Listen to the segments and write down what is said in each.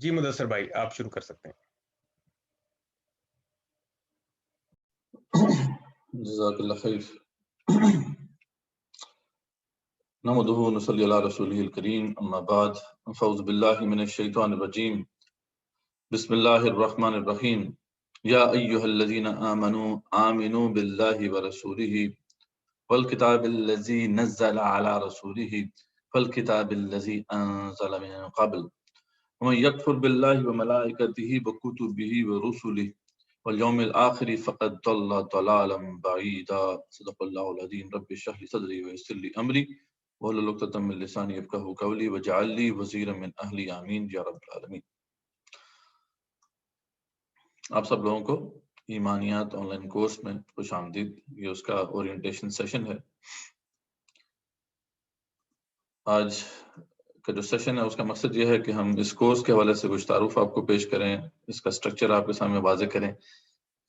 جی مدثر بھائی آپ شروع کر سکتے ہیں۔ جزاک اللہ خیر۔ نحمده ونصلي على رسوله الكريم اما بعد فاعوذ بالله من الشيطان الرجيم بسم الله الرحمن الرحيم يا ايها الذين آمنوا بالله ورسوله والكتاب الذي نزل على رسوله والكتاب الذي انزل من قبل ومن يكفر بالله وملائكته وكتبه ورسله واليوم الآخر فقد ضل ضلالا بعيدا صدق الله العظيم رب اشرح لي صدري ويسر لي أمري واحلل عقدة من لساني يفقهوا قولي واجعل لي وزيرا من أهلي آمين یا رب العالمین۔ آپ سب لوگوں کو ایمانیات آن لائن کورس میں خوش آمدید۔ یہ اس کا اورینٹیشن سیشن ہے۔ آج کا جو سیشن ہے اس کا مقصد یہ ہے کہ ہم اس کورس کے حوالے سے کچھ تعارف آپ کو پیش کریں، اس کا سٹرکچر آپ کے سامنے واضح کریں،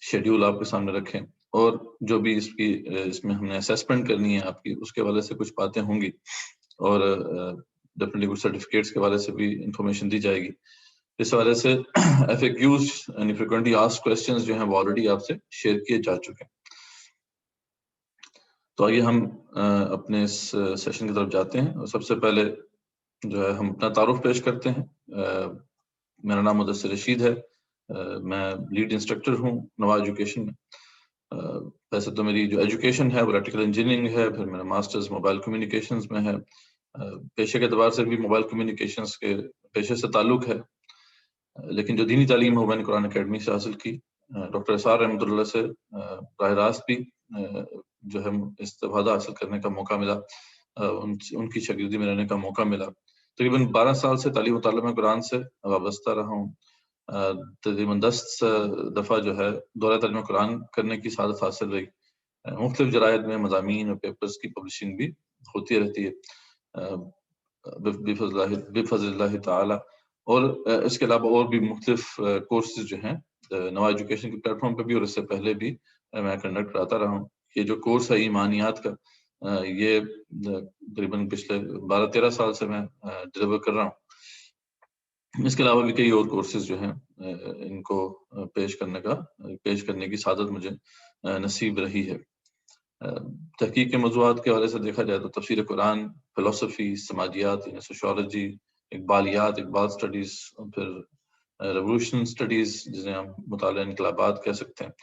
شیڈیول آپ کے سامنے رکھیں، اور جو بھی اس میں ہم نے اسیسمنٹ کرنی ہے آپ کی، اس کے حوالے سے کچھ باتیں ہوں گی، اور ڈیفینیٹلی کچھ سرٹیفکیٹس کے حوالے سے بھی انفارمیشن دی جائے گی۔ اس حوالے سے ایف اے کیوز یعنی فریکوینٹلی آسکڈ کوسچنز جو ہیں وہ آلریڈی آپ سے شیئر کیے جا چکے ہیں۔ تو آئیے ہم اپنے اس سیشن کی طرف جاتے ہیں، اور سب سے پہلے جو ہے ہم اپنا تعارف پیش کرتے ہیں۔ میرا نام مدثر رشید ہے، میں لیڈ انسٹرکٹر ہوں نوا ایجوکیشن میں۔ ویسے تو میری جو ایجوکیشن ہے وہ الیکٹریکل انجینئرنگ ہے، پھر میرا ماسٹرز موبائل کمیونیکیشنز میں ہے۔ پیشے کے اعتبار سے بھی موبائل کمیونیکیشنز کے پیشے سے تعلق ہے، لیکن جو دینی تعلیم ہے وہ میں نے قرآن اکیڈمی سے حاصل کی۔ ڈاکٹر اسرار رحمۃ اللہ سے براہ راست بھی جو ہے استفادہ حاصل کرنے کا موقع ملا، ان کی شاگردی میں رہنے کا موقع ملا۔ تقریباً 12 سال سے تعلیم و تعلم قرآن سے وابستہ رہا ہوں۔ تقریباً 10 دفعہ جو ہے دورہ تعلیم قرآن کرنے کی سعادت حاصل رہی۔ مختلف جرائد میں مضامین اور پیپرز کی پبلشنگ بھی ہوتی رہتی ہے بفضل اللہ تعالی۔ اور اس کے علاوہ اور بھی مختلف کورسز جو ہیں نوا ایجوکیشن کے پلیٹ فارم پہ بھی اور اس سے پہلے بھی میں کنڈکٹ کراتا رہا ہوں۔ یہ جو کورس ہے ایمانیات کا، یہ تقریباً پچھلے 12-13 سال سے میں ڈلیور کر رہا ہوں۔ اس کے علاوہ بھی کئی اور کورسز جو ہیں ان کو پیش کرنے کی سعادت مجھے نصیب رہی ہے۔ تحقیق کے موضوعات کے حوالے سے دیکھا جائے تو تفسیر قرآن، فلسفی، سماجیات یعنی سوشیولوجی، اقبالیات، اقبال سٹڈیز، پھر ریولوشن سٹڈیز جنہیں ہم مطالعہ انقلابات کہہ سکتے ہیں۔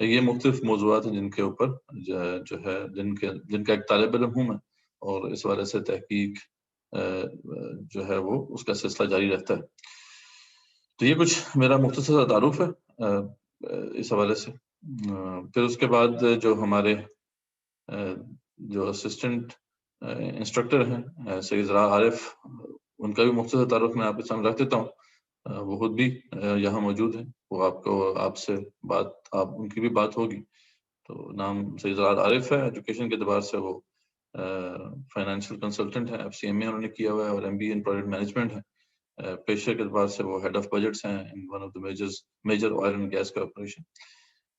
یہ مختلف موضوعات ہیں جن کے اوپر جو ہے جن کا ایک طالب علم ہوں میں، اور اس حوالے سے تحقیق جو ہے وہ اس کا سلسلہ جاری رہتا ہے۔ تو یہ کچھ میرا مختصر سا تعارف ہے اس حوالے سے۔ پھر اس کے بعد جو ہمارے جو اسسٹنٹ انسٹرکٹر ہیں سید زرار عارف، ان کا بھی مختصر تعارف میں آپ کے سامنے رکھ دیتا ہوں۔ وہ خود بھی یہاں موجود ہیں، وہ آپ سے ان کی بھی بات ہوگی۔ تو نام سید زرار عارف ہے، ایجوکیشن کے اعتبار سے وہ فائنینشیل کنسلٹنٹ ہے، FCMA انہوں نے کیا ہوا ہے، اور MBA ان پروجیکٹ مینجمنٹ ہے۔ پیشے کے اعتبار سے وہ ہیڈ آف بجٹس ہیں in one of the major oil and gas corporation.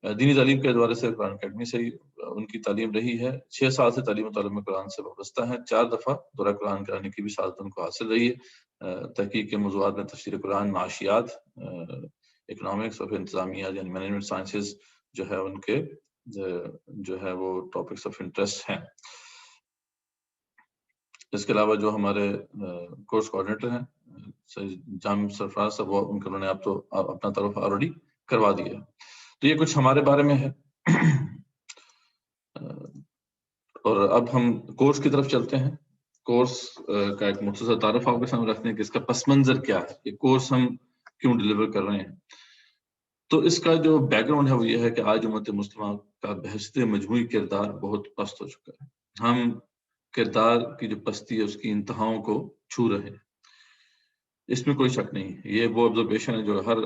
دینی تعلیم کے اعتبار سے قرآن اکیڈمی سے ہی ان کی تعلیم رہی ہے۔ 6 سال سے تعلیم و تعلم قرآن سے وابستہ ہیں۔ 4 دفعہ دورہ قرآن کرانے کی بھی سعادت ان کو حاصل رہی ہے۔ تحقیق کے موضوعات میں تفسیر قرآن، معاشیات، اکنامکس اور انتظامیہ یعنی مینجمنٹ سائنسز جو ہے ان کے جو ہے وہ ٹاپکس آف انٹرسٹ ہیں۔ اس کے علاوہ جو ہمارے کورس کوآرڈینیٹر ہیں جام سرفراز صاحب، وہ انہوں نے آپ تو اپنا تعارف آلریڈی کروا دیا ہے۔ تو یہ کچھ ہمارے بارے میں ہے، اور اب ہم کورس کی طرف چلتے ہیں۔ کورس کا ایک مختصر تعارف آپ کے سامنے رکھتے ہیں کہ اس کا پس منظر کیا ہے، یہ کورس ہم کیوں ڈلیور کر رہے ہیں۔ تو اس کا جو بیک گراؤنڈ ہے وہ یہ ہے کہ آج امت مسلمہ کا بحث مجموعی کردار بہت پست ہو چکا ہے۔ ہم کردار کی جو پستی ہے اس کی انتہاؤں کو چھو رہے ہیں، اس میں کوئی شک نہیں ہے۔ یہ وہ آبزرویشن ہے جو ہر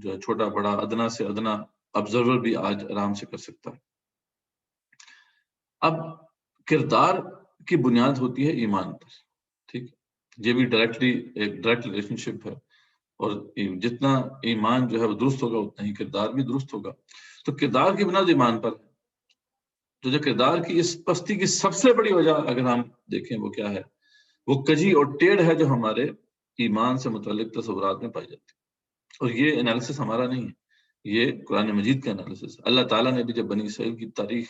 جو چھوٹا بڑا ادنا سے ادنا آبزرور بھی آج آرام سے کر سکتا ہے۔ اب کردار کی بنیاد ہوتی ہے ایمان پر، ٹھیک ہے، یہ بھی ایک ڈائریکٹ ریلیشن شپ ہے، اور جتنا ایمان جو ہے وہ درست ہوگا اتنا ہی کردار بھی درست ہوگا۔ تو کردار کی بنیاد ایمان پر، جو کردار کی اس پستی کی سب سے بڑی وجہ اگر ہم دیکھیں وہ کیا ہے، وہ کجی اور ٹیڑھ ہے جو ہمارے ایمان سے متعلق تصورات میں پائی جاتی ہے، اور یہ انالیسس ہمارا نہیں ہے، یہ قرآن مجید کا انالیسس ہے۔ اللہ تعالیٰ نے بھی جب بنی اسرائیل کی تاریخ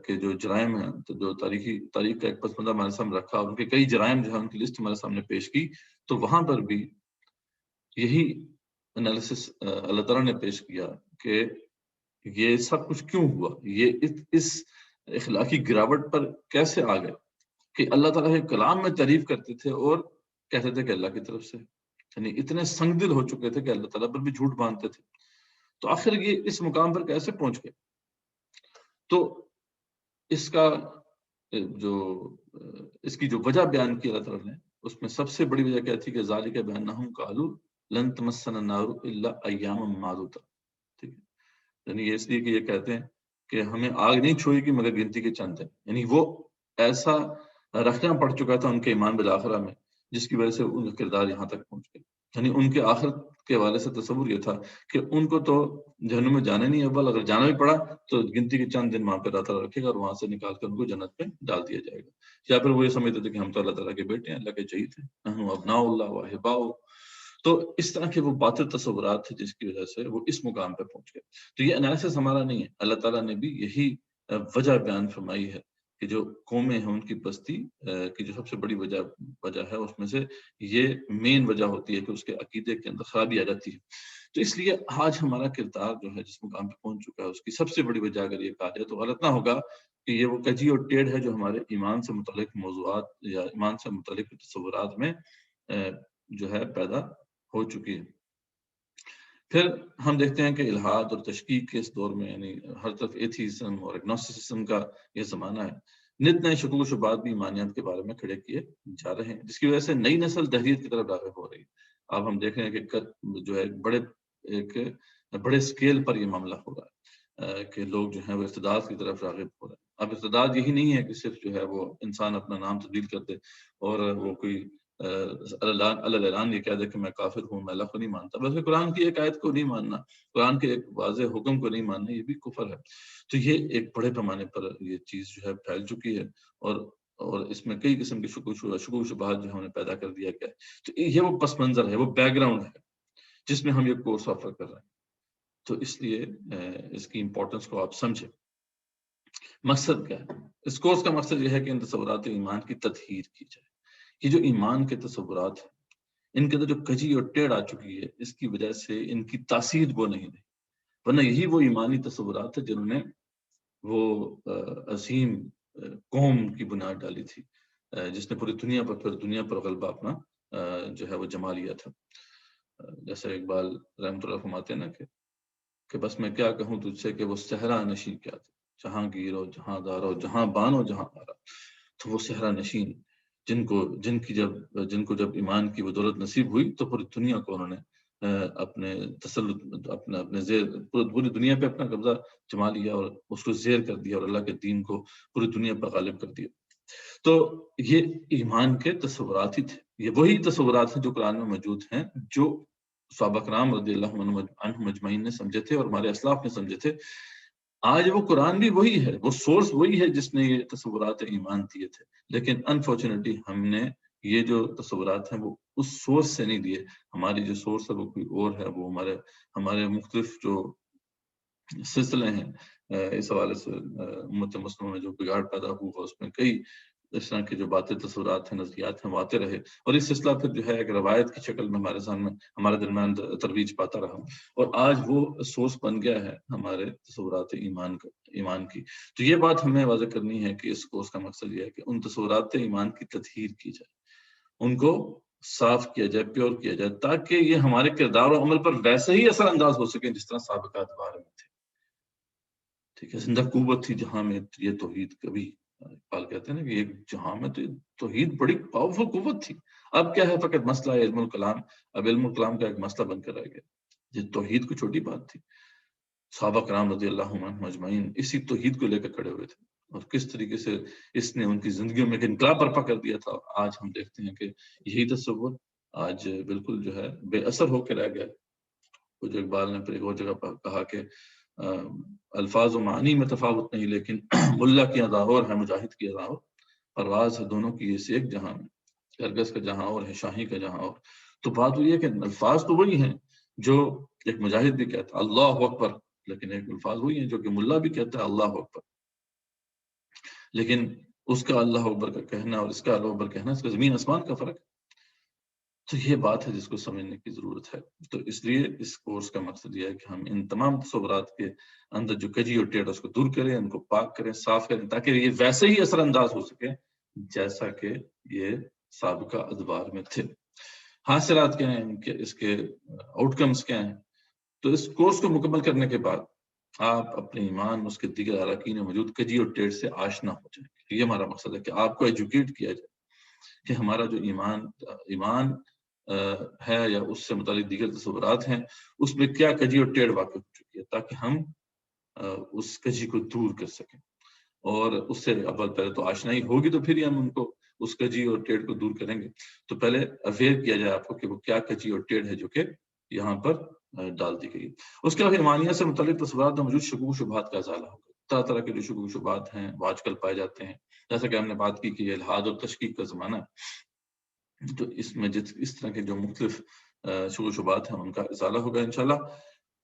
کے جو جرائم ہیں، تو جو تاریخ کا ایک پس منظر ہمارے سامنے رکھا، ان کے کئی جرائم جو ہے ان کی لسٹ ہمارے سامنے پیش کی، تو وہاں پر بھی یہی انالیسس اللہ تعالیٰ نے پیش کیا کہ یہ سب کچھ کیوں ہوا، یہ اس اخلاقی گراوٹ پر کیسے آ گئے کہ اللہ تعالیٰ کے کلام میں تعریف کرتے تھے اور کہتے تھے کہ اللہ کی طرف سے، یعنی اتنے سنگ دل ہو چکے تھے کہ اللہ تعالیٰ پر بھی جھوٹ باندھتے تھے۔ تو آخر یہ اس مقام پر کیسے پہنچ گئے؟ تو اس کا اس کی جو وجہ بیان کی اللہ تعالیٰ نے، اس میں سب سے بڑی وجہ کیا تھی کہ ذالک بأنہم قالوا لن تمسنا النار الا ایاما معدودۃ، ٹھیک ہے، یعنی یہ اس لیے کہ یہ کہتے ہیں کہ ہمیں آگ نہیں چھوئے گی مگر گنتی کے چند ہیں، یعنی وہ ایسا رکھنا پڑ چکا تھا ان کے ایمان بالآخرہ میں، جس کی وجہ سے ان کا کردار یہاں تک پہنچ گیا۔ یعنی ان کے آخرت کے حوالے سے تصور یہ تھا کہ ان کو تو جہنم میں جانا نہیں، اول اگر جانا بھی پڑا تو گنتی کے چند دن وہاں پہ اللہ تعالیٰ رکھے گا اور وہاں سے نکال کر ان کو جنت میں ڈال دیا جائے گا، یا پھر وہ یہ سمجھتے تھے کہ ہم تو اللہ تعالیٰ کے بیٹے ہیں، اللہ کے چہیت ہیں، نحن ابناء اللہ واحباؤ۔ تو اس طرح کے وہ باطل تصورات تھے جس کی وجہ سے وہ اس مقام پہ پہنچ گئے۔ تو یہ انالیسس ہمارا نہیں ہے، اللہ تعالیٰ نے بھی یہی وجہ بیان فرمائی ہے کہ جو قومیں ہیں ان کی پستی کی جو سب سے بڑی وجہ ہے، اس میں سے یہ مین وجہ ہوتی ہے کہ اس کے عقیدے کے اندر خرابی آ جاتی ہے۔ تو اس لیے آج ہمارا کردار جو ہے جس مقام پہ پہنچ چکا ہے، اس کی سب سے بڑی وجہ اگر یہ کہا جائے تو غلط نہ ہوگا کہ یہ وہ کجی اور ٹیڑھ ہے جو ہمارے ایمان سے متعلق موضوعات یا ایمان سے متعلق تصورات میں جو ہے پیدا ہو چکی ہے۔ پھر ہم دیکھتے ہیں کہ الحاد اور تشکیک کے اس دور میں، یعنی ہر طرف ایتھیزم اور اگنوسٹسزم کا یہ زمانہ ہے، نت نئے شکوک و شبہات بھی ایمانیات کے بارے میں کھڑے کیے جا رہے ہیں، جس کی وجہ سے نئی نسل تحریت کی طرف راغب ہو رہی ہے۔ اب ہم دیکھ رہے ہیں کہ جو ہے ایک بڑے اسکیل پر یہ معاملہ ہو رہا ہے کہ لوگ جو ہیں وہ ارتداد کی طرف راغب ہو رہے ہیں۔ اب ارتداد یہی نہیں ہے کہ صرف جو ہے وہ انسان اپنا نام تبدیل کر دے اور وہ کوئی اعلان یہ کہہ دے کہ میں کافر ہوں، میں اللہ کو نہیں مانتا، بلکہ قرآن کی ایک آیت کو نہیں ماننا، قرآن کے ایک واضح حکم کو نہیں ماننا، یہ بھی کفر ہے۔ تو یہ ایک بڑے پیمانے پر یہ چیز جو ہے پھیل چکی ہے، اور اس میں کئی قسم کے شکوک شبہات جو ہم نے پیدا کر دیا گیا ہے۔ تو یہ وہ پس منظر ہے، وہ بیک گراؤنڈ ہے جس میں ہم یہ کورس آفر کر رہے ہیں۔ تو اس لیے اس کی امپورٹنس کو آپ سمجھیں۔ مقصد کیا ہے اس کورس کا؟ مقصد یہ ہے کہ ان تصورات ایمان کی تطہیر کی جائے۔ یہ جو ایمان کے تصورات ہیں، ان کے اندر جو کجی اور ٹیڑھ آ چکی ہے، اس کی وجہ سے ان کی تاثیر وہ نہیں رہی، ورنہ یہی وہ ایمانی تصورات ہیں جنہوں نے وہ عظیم قوم کی بنیاد ڈالی تھی، جس نے پوری دنیا پر غلبہ اپنا جو ہے وہ جما لیا تھا۔ جیسے اقبال رحمۃ اللہ فرماتے ہیں نا کہ بس میں کیا کہوں تجھ سے کہ وہ صحرا نشین کیا تھا، جہاں گیرو جہاں دارو جہاں بانو جہاں آرا۔ تو وہ صحرا نشین جن کو جب ایمان کی وہ دولت نصیب ہوئی تو پوری دنیا کو انہوں نے اپنے تسلط اپنے زیر پوری دنیا پہ اپنا قبضہ جما لیا اور اس کو زیر کر دیا اور اللہ کے دین کو پوری دنیا پر غالب کر دیا۔ تو یہ ایمان کے تصورات ہی تھے، یہ وہی تصورات ہیں جو قرآن میں موجود ہیں، جو صحابہ کرام رضی اللہ عنہم اجمعین نے سمجھے تھے اور ہمارے اسلاف نے سمجھے تھے۔ آج وہ قرآن بھی وہی ہے، وہ سورس وہی ہے جس نے یہ تصورات ایمان دیے تھے، لیکن انفارچونیٹلی ہم نے یہ جو تصورات ہیں وہ اس سورس سے نہیں دیے۔ ہماری جو سورس ہے وہ کوئی اور ہے، وہ ہمارے مختلف جو سلسلے ہیں اس حوالے سے امت مسلمہ میں جو بگاڑ پیدا ہوا، اس میں کئی اس طرح کے جو باتیں تصورات ہیں نظریات ہیں وہ آتے رہے، اور اس سلسلہ پھر جو ہے ایک روایت کی شکل میں ہمارے درمیان ترویج پاتا رہا، اور آج وہ سورس بن گیا ہے ہمارے تصورات ایمان کی۔ تو یہ بات ہمیں واضح کرنی ہے کہ اس کورس کا مقصد یہ ہے کہ ان تصورات ایمان کی تطہیر کی جائے، ان کو صاف کیا جائے، پیور کیا جائے، تاکہ یہ ہمارے کردار و عمل پر ویسے ہی اثر انداز ہو سکیں جس طرح سابقہ ادوار میں تھے۔ ٹھیک ہے، زندہ قوت تھی جہاں میں یہ توحید کبھی اقبال کہتے ہیں نا کہ ایک جہاں میں تو توحید بڑی پاورفل قوت تھی۔ اب کیا ہے، فقط مسئلہ ہے علم الکلام، اب علم الکلام کا ایک مسئلہ بن کر رہ گیا۔ یہ توحید کو چھوٹی بات تھی، صحابہ کرام رضی اللہ عنہم اجمعین اسی توحید کو لے کر کھڑے ہوئے تھے، اور کس طریقے سے اس نے ان کی زندگیوں میں ایک انقلاب برپا کر دیا تھا۔ آج ہم دیکھتے ہیں کہ یہی تصور آج بالکل جو ہے بے اثر ہو کے رہ گیا۔ وہ جو اقبال نے پھر ایک اور جگہ پر کہا کہ الفاظ و معنی میں تفاوت نہیں، لیکن ملا کی ادا اور ہے مجاہد کی ادا اور، پرواز ہے دونوں کی اس ایک جہاں میں۔ ہرگز کا جہاں اور ہے شاہی کا جہاں اور. تو بات یہ ہے کہ الفاظ تو وہی ہیں جو ایک مجاہد بھی کہتا ہے اللہ اکبر، لیکن ایک الفاظ وہی ہیں جو کہ ملا بھی کہتا ہے اللہ اکبر، لیکن اس کا اللہ اکبر کا کہنا اور اس کا اللہ اکبر کہنا، اس کا زمین آسمان کا فرق ہے. تو یہ بات ہے جس کو سمجھنے کی ضرورت ہے. تو اس لیے اس کورس کا مقصد یہ ہے کہ ہم ان تمام تصورات کے اندر جو کجی اور ٹیڑھ اس کو دور کریں، ان کو پاک کریں، صاف کریں، تاکہ یہ ویسے ہی اثر انداز ہو سکے جیسا کہ یہ سابقہ ادوار میں تھے. حاصلات کیا ہیں ان کے، اس کے آؤٹ کمز کیا ہیں. تو اس کورس کو مکمل کرنے کے بعد آپ اپنے ایمان، اس کے دیگر اراکین میں موجود کجی اور ٹیڑھ سے آشنا ہو جائیں گے. یہ ہمارا مقصد ہے کہ آپ کو ایجوکیٹ کیا جائے کہ ہمارا جو ایمان ہے یا اس سے متعلق دیگر تصورات ہیں، اس میں کیا کجی اور ٹیڑھ واقع ہو چکی ہے، تاکہ ہم اس کجی کو دور کر سکیں. اور اس سے اول پہلے تو آشنائی ہوگی، تو پھر ہی ہم ان کو اس کجی اور ٹیڑھ کو دور کریں گے. تو پہلے اویئر کیا جائے آپ کو کہ وہ کیا کجی اور ٹیڑھ ہے جو کہ یہاں پر ڈال دی گئی. اس کے بعد ایمانیت سے متعلق تصورات میں موجود شکوک و شبہات کا ازالہ ہوگا. طرح طرح کے جو شکوک و شبہات ہیں وہ آج کل پائے جاتے ہیں، جیسا کہ ہم نے بات کی کہ یہ الحاد اور تشکیک کا زمانہ ہے. تو اس میں اس طرح کے جو مختلف شکوک و شبہات ہیں ان کا ازالہ ہوگا انشاءاللہ.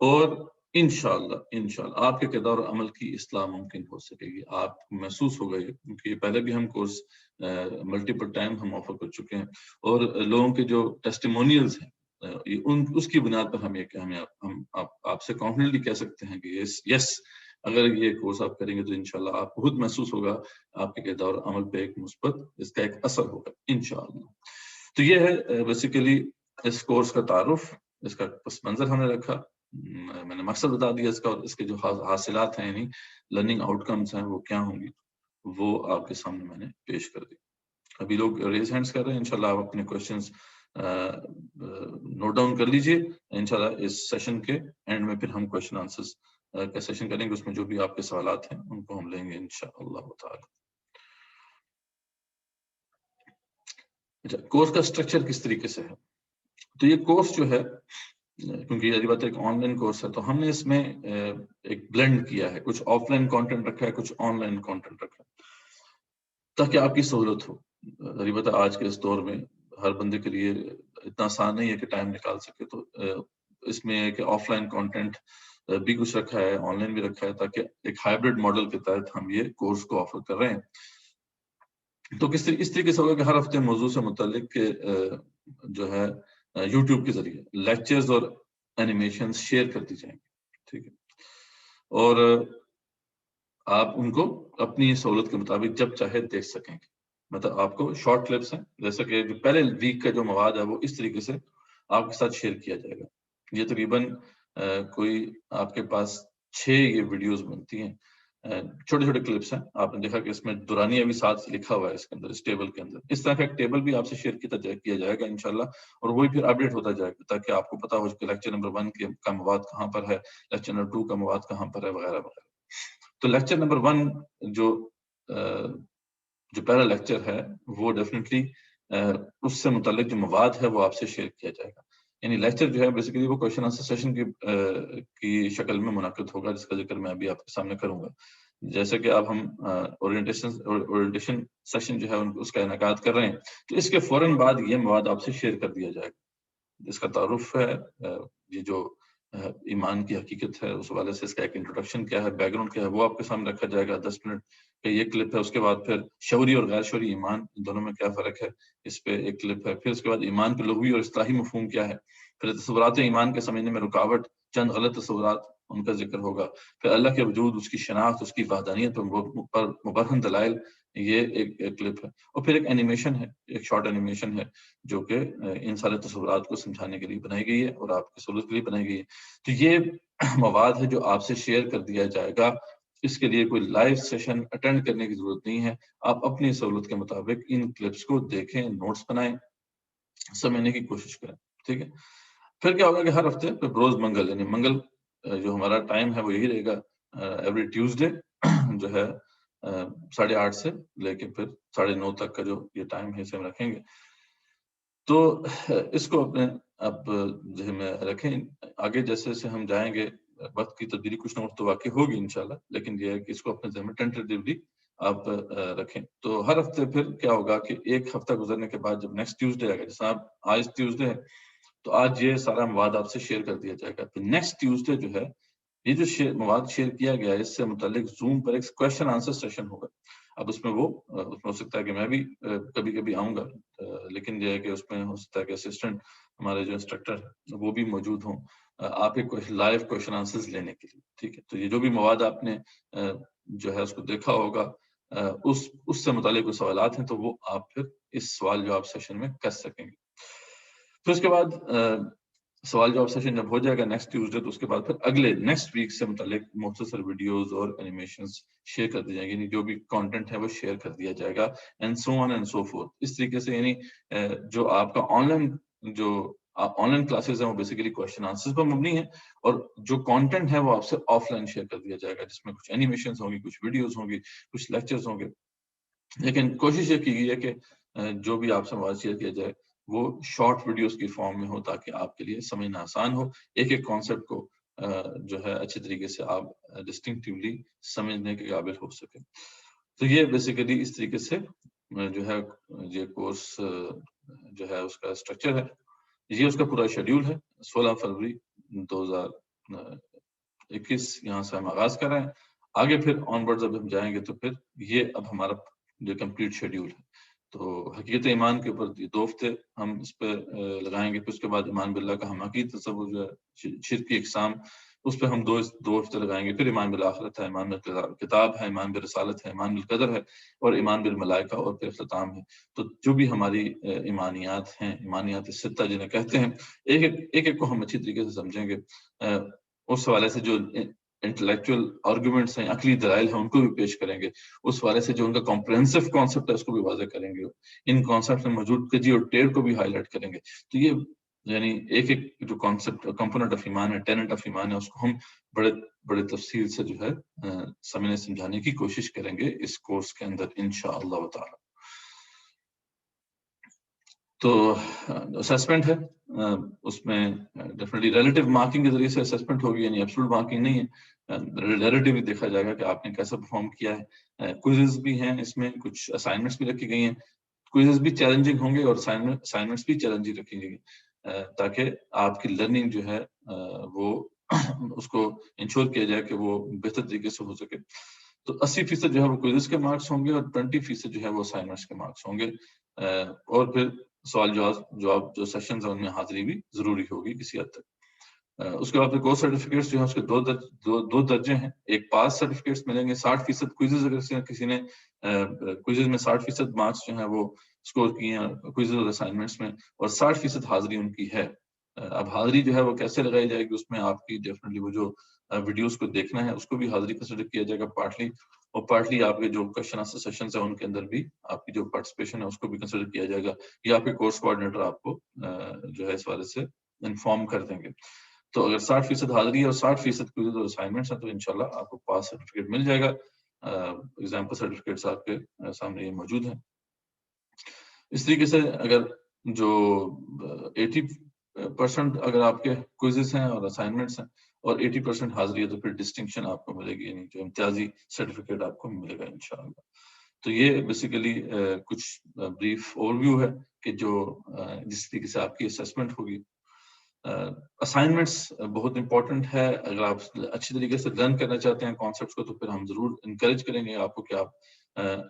اور انشاءاللہ آپ کے کردار اور عمل کی اصلاح ممکن ہو سکے گی. آپ محسوس ہوگا یہ، کیونکہ یہ پہلے بھی ہم کورس ملٹیپل ٹائم ہم آفر کر چکے ہیں، اور لوگوں کے جو ٹیسٹیمونیلز ہیں اس کی بنیاد پر ہم آپ سے کانفیڈنٹلی کہہ سکتے ہیں کہ یس اگر یہ کورس آپ کریں گے تو انشاءاللہ آپ خود محسوس ہوگا آپ کے کردار اور عمل پہ ایک مثبت اس کا ایک اثر ہوگا انشاءاللہ. تو یہ ہے بیسیکلی اس کورس کا تعارف، اس کا پس منظر ہم نے رکھا، میں نے مقصد بتا دیا اس کا، اور اس کے جو حاصلات ہیں یعنی لرننگ آؤٹ کمز ہیں وہ کیا ہوں گی، وہ آپ کے سامنے میں نے پیش کر دی. ابھی لوگ ریز ہینڈز کر رہے ہیں، انشاءاللہ آپ اپنے کوشچنز نوٹ ڈاؤن کر لیجئے. انشاءاللہ اس سیشن کے اینڈ میں پھر ہم کوشچن آنسرز کا سیشن کریں گے، اس میں جو بھی آپ کے سوالات ہیں ان کو ہم لیں گے انشاءاللہ تعالی. اچھا، کورس کا سٹرکچر کس طریقے سے ہے؟ تو یہ کورس جو ہے، کیونکہ یہ بات ایک آن لائن کورس ہے، تو ہم نے اس میں ایک بلینڈ کیا ہے، کچھ آف لائن کانٹینٹ رکھا ہے، کچھ آن لائن کانٹینٹ رکھا ہے تاکہ آپ کی سہولت ہو. غریبت آج کے اس دور میں ہر بندے کے لیے اتنا آسان نہیں ہے کہ ٹائم نکال سکے. تو اس میں کہ آف لائن کانٹینٹ بھی کچھ رکھا ہے، آن لائن بھی رکھا ہے، تاکہ ایک ہائبرڈ ماڈل کے تحت ہم یہ کورس کو آفر کر رہے ہیں. تو اس طریقے سے ہوگا کہ ہر ہفتے موضوع سے متعلق جو ہے یوٹیوب کے ذریعے لیکچرز اور اینیمیشنز شیئر کرتی جائیں گے. ٹھیک ہے، اور آپ ان کو اپنی سہولت کے مطابق جب چاہے دیکھ سکیں گے. مطلب آپ کو شارٹ کلپس ہیں، جیسا کہ جو پہلے ویک کا جو مواد ہے وہ اس طریقے سے آپ کے ساتھ شیئر کیا جائے گا. یہ تقریباً کوئی آپ کے پاس 6 یہ ویڈیوز بنتی ہیں، چھوٹے چھوٹے کلپس ہیں. آپ نے دیکھا کہ اس میں دورانیہ بھی ساتھ لکھا ہوا ہے اس کے اندر، اس ٹیبل کے اندر. اس طرح کا ایک ٹیبل بھی آپ سے شیئر کیا جائے گا انشاءاللہ، اور وہی پھر اپڈیٹ ہوتا جائے گا تاکہ آپ کو پتا ہو کہ لیکچر نمبر 1 کا مواد کہاں پر ہے، لیکچر نمبر 2 کا مواد کہاں پر ہے، وغیرہ وغیرہ. تو لیکچر نمبر 1 جو پہلا لیکچر ہے وہ ڈیفینیٹلی اس سے متعلق جو مواد ہے وہ آپ سے شیئر کیا جائے گا. یعنی لیکچر جو ہے بیسیکلی وہ کوشچن آنسر سیشن کی شکل میں منعقد ہوگا، جس کا ذکر میں ابھی آپ کے سامنے کروں گا. جیسے کہ اب ہم اورینٹیشن سیشن جو ہے اس کا انعقاد کر رہے ہیں، تو اس کے فوراً بعد یہ مواد آپ سے شیئر کر دیا جائے گا. اس کا تعارف ہے، یہ جو ایمان کی حقیقت ہے اس حوالے سے اس کا ایک انٹروڈکشن کیا ہے، بیک گراؤنڈ کیا ہے، وہ آپ کے سامنے رکھا جائے گا. 10 منٹ کا یہ کلپ ہے. اس کے بعد پھر شعوری اور غیر شعوری ایمان، ان دونوں میں کیا فرق ہے، اس پہ ایک کلپ ہے. پھر اس کے بعد ایمان کے لغوی اور اصطلاحی مفہوم کیا ہے. پھر تصورات ایمان کے سمجھنے میں رکاوٹ، چند غلط تصورات، ان کا ذکر ہوگا. پھر اللہ کے وجود، اس کی شناخت، اس کی وحدانیت پر مبرہن دلائل، یہ ایک کلپ ہے. اور پھر ایک اینیمیشن ہے، ایک شارٹ اینیمیشن ہے جو کہ ان سارے تصورات کو سمجھانے کے لیے بنائی گئی ہے اور آپ کی سہولت کے لیے بنائی گئی ہے. تو یہ مواد ہے جو آپ سے شیئر کر دیا جائے گا. اس کے لیے کوئی لائیو سیشن اٹینڈ کرنے کی ضرورت نہیں ہے. آپ اپنی سہولت کے مطابق ان کلپس کو دیکھیں، نوٹس بنائیں، سمجھنے کی کوشش کریں. ٹھیک ہے. پھر کیا ہوگا کہ ہر ہفتے روز منگل، یعنی منگل جو ہمارا ٹائم ہے وہ یہی رہے گا. ایوری ٹیوزڈے جو ہے 8:30 سے لے کے پھر 9:30 تک کا جو یہ ٹائم ہے اسے ہم رکھیں گے. تو اس کو اپنے اب ذہن میں رکھیں. آگے جیسے جیسے ہم جائیں گے وقت کی تبدیلی کچھ نہ کچھ تو واقع ہوگی انشاءاللہ، لیکن یہ ہے کہ اس کو اپنے ذہن میں ٹینٹیٹیولی آپ رکھیں. تو ہر ہفتے پھر کیا ہوگا کہ ایک ہفتہ گزرنے کے بعد جب نیکسٹ ٹیوزڈے آئے گا، جیسے آپ آج ٹیوزڈے ہے تو آج یہ سارا مواد آپ سے شیئر کر دیا جائے گا. تو نیکسٹ ٹیوزڈے جو ہے یہ جو مواد شیئر کیا گیا ہے اس سے متعلق زوم پر ایک کویشچن آنسر سیشن ہوگا. اب اس میں ہو سکتا ہے کہ میں بھی کبھی کبھی آؤں گا، لیکن یہ ہے کہ اس میں ہو سکتا ہے کہ اسسٹنٹ ہمارے جو انسٹرکٹر وہ بھی موجود ہوں آپ ایک لائیو کویشچن آنسرز لینے کے لیے. ٹھیک ہے، تو یہ جو بھی مواد آپ نے جو ہے اس کو دیکھا ہوگا اس سے متعلق جو سوالات ہیں تو وہ آپ پھر اس سوال جواب سیشن میں کر سکیں گے. پھر اس کے بعد سوال جواب سیشن جب ہو جائے گا نیکسٹ ٹیوزڈے تو اس کے بعد پھر اگلے نیکسٹ ویک سے متعلق مختصر ویڈیوز اور اینیمیشنز شیئر کر دی جائیں گی، یعنی جو بھی کانٹینٹ ہے وہ شیئر کر دیا جائے گا and so on and so forth. اس طریقے سے یعنی جو آپ کا آن لائن کلاسز ہیں وہ بیسیکلی کویشچن آنسرز پر مبنی ہیں، اور جو کانٹینٹ ہے وہ آپ سے آف لائن شیئر کر دیا جائے گا جس میں کچھ اینیمیشنز ہوں گی، کچھ ویڈیوز ہوں گی، کچھ لیکچرز ہوں گے. لیکن کوشش یہ کی گئی ہے کہ جو بھی آپ سے مواد شیئر کیا جائے وہ شارٹ ویڈیوز کی فارم میں ہو تاکہ آپ کے لیے سمجھنا آسان ہو، ایک ایک کانسیپٹ کو جو ہے اچھے طریقے سے آپ ڈسٹنکٹیولی سمجھنے کے قابل ہو سکے. تو یہ بیسیکلی اس طریقے سے جو ہے یہ کورس جو ہے اس کا اسٹرکچر ہے، یہ اس کا پورا شیڈیول ہے. 16 فروری 2021 یہاں سے ہم آغاز کر رہے ہیں. آگے پھر آن ورڈ جب ہم جائیں گے تو پھر یہ اب ہمارا جو کمپلیٹ شیڈیول ہے. تو حقیقت ایمان کے اوپر 2 ہفتے ہم اس پہ لگائیں گے. پھر اس کے بعد ایمان باللہ کا حقیقی تصور جو ہے شرکی اقسام اس پہ ہم 2 ہفتے لگائیں گے. پھر ایمان بالآخرت ہے، ایمان بالکتاب ہے، ایمان بالرسالت ہے، ایمان بالقدر ہے اور ایمان بالملائکہ اور پھر اختتام ہے. تو جو بھی ہماری ایمانیات ہیں، ایمانیات ستہ جنہیں کہتے ہیں، ایک کو ہم اچھی طریقے سے سمجھیں گے. اس حوالے سے جو انٹلیکچوئل آرگومنٹس ہیں، عقلی دلائل ہیں، ان کو بھی پیش کریں گے. اس حوالے سے جو ان کا کمپریہنسو کانسیپٹ ہے اس کو بھی واضح کریں گے. ان کانسیپٹ میں موجود کجی اور ٹیڑھ کو بھی ہائی لائٹ کریں گے. تو یہ یعنی ایک جو کانسیپٹ کمپوننٹ آف ایمان ہے، ٹینٹ آف ایمان ہے، اس کو ہم بڑے تفصیل سے جو ہے سمجھنے سمجھانے کی کوشش کریں گے اس کورس کے اندر انشاءاللہ تعالی. تو اسیسمنٹ ہے، اس میں ڈیفینیٹلی ریلیٹیو مارکنگ کے ذریعے سے اسیسمنٹ ہوگی، یعنی ایبسولوٹ مارکنگ نہیں ہے. ریلیٹیولی دیکھا جائے گا کہ آپ نے کیسا پرفارم کیا ہے. کوئزز بھی ہیں، اس میں کچھ اسائنمنٹس بھی رکھی گئی ہیں. کوئزز بھی چیلنجنگ ہوں گے اور اسائنمنٹس بھی چیلنجنگ رکھی گئی تاکہ آپ کی لرننگ جو ہے وہ اس کو انشور کیا جائے کہ وہ بہتر طریقے سے ہو سکے. تو 80% جو ہے وہ کوئزز کے مارکس ہوں گے اور 20% جو ہے وہ اسائنمنٹس کے مارکس ہوں گے. اور پھر سوال جواب جو سیشنز ہیں ان میں حاضری بھی ضروری ہوگی کسی حد تک. اس کے بعد کورس سرٹیفکیٹس جو ہیں اس کے دو درجے ہیں. ایک پاس سرٹیفکیٹس ملیں گے، 60% کوئزز اگر کسی نے کوئزز میں 60% مارکس جو ہیں وہ اسکور کیے ہیں کوئزز اور اسائنمنٹس میں، اور 60% حاضری ان کی ہے. اب حاضری جو ہے وہ کیسے لگائی جائے گی، اس میں آپ کی ڈیفینیٹلی وہ جو ویڈیوز کو دیکھنا ہے اس کو بھی حاضری کنسیڈر کیا جائے گا پارٹلی، اور پارٹلی آپ کے جو کویشچن آنسر سیشنز ہیں ان کے اندر بھی آپ کی جو پارٹیسپیشن ہے اس کو بھی کنسیڈر کیا جائے گا. یہ آپ کے کورس کوآرڈینیٹر آپ کو جو ہے اس والے سے انفارم کر دیں گے. تو اگر 60% حاضری ہے اور 60% کوئزز اور اسائنمنٹس ہیں تو انشاءاللہ آپ کو پاس سرٹیفکیٹ مل جائے گا. ایگزامپل سرٹیفکیٹس آپ کے سامنے یہ موجود ہیں. اس طریقے سے اگر جو 80% اگر آپ کے کوئزز ہیں اور اسائنمنٹس ہیں اور 80% حاضری ہے تو پھر ڈسٹنکشن آپ کو ملے گی، یعنی جو امتیازی سرٹیفکیٹ آپ کو ملے گا انشاءاللہ. تو یہ بیسیکلی کچھ بریف اوور ویو ہے کہ جو جس طریقے سے آپ کی اسیسمنٹ ہوگی. اسائنمنٹس بہت امپورٹنٹ ہے. اگر آپ اچھی طریقے سے لرن کرنا چاہتے ہیں کانسیپٹس کو تو پھر ہم ضرور انکریج کریں گے آپ کو کہ آپ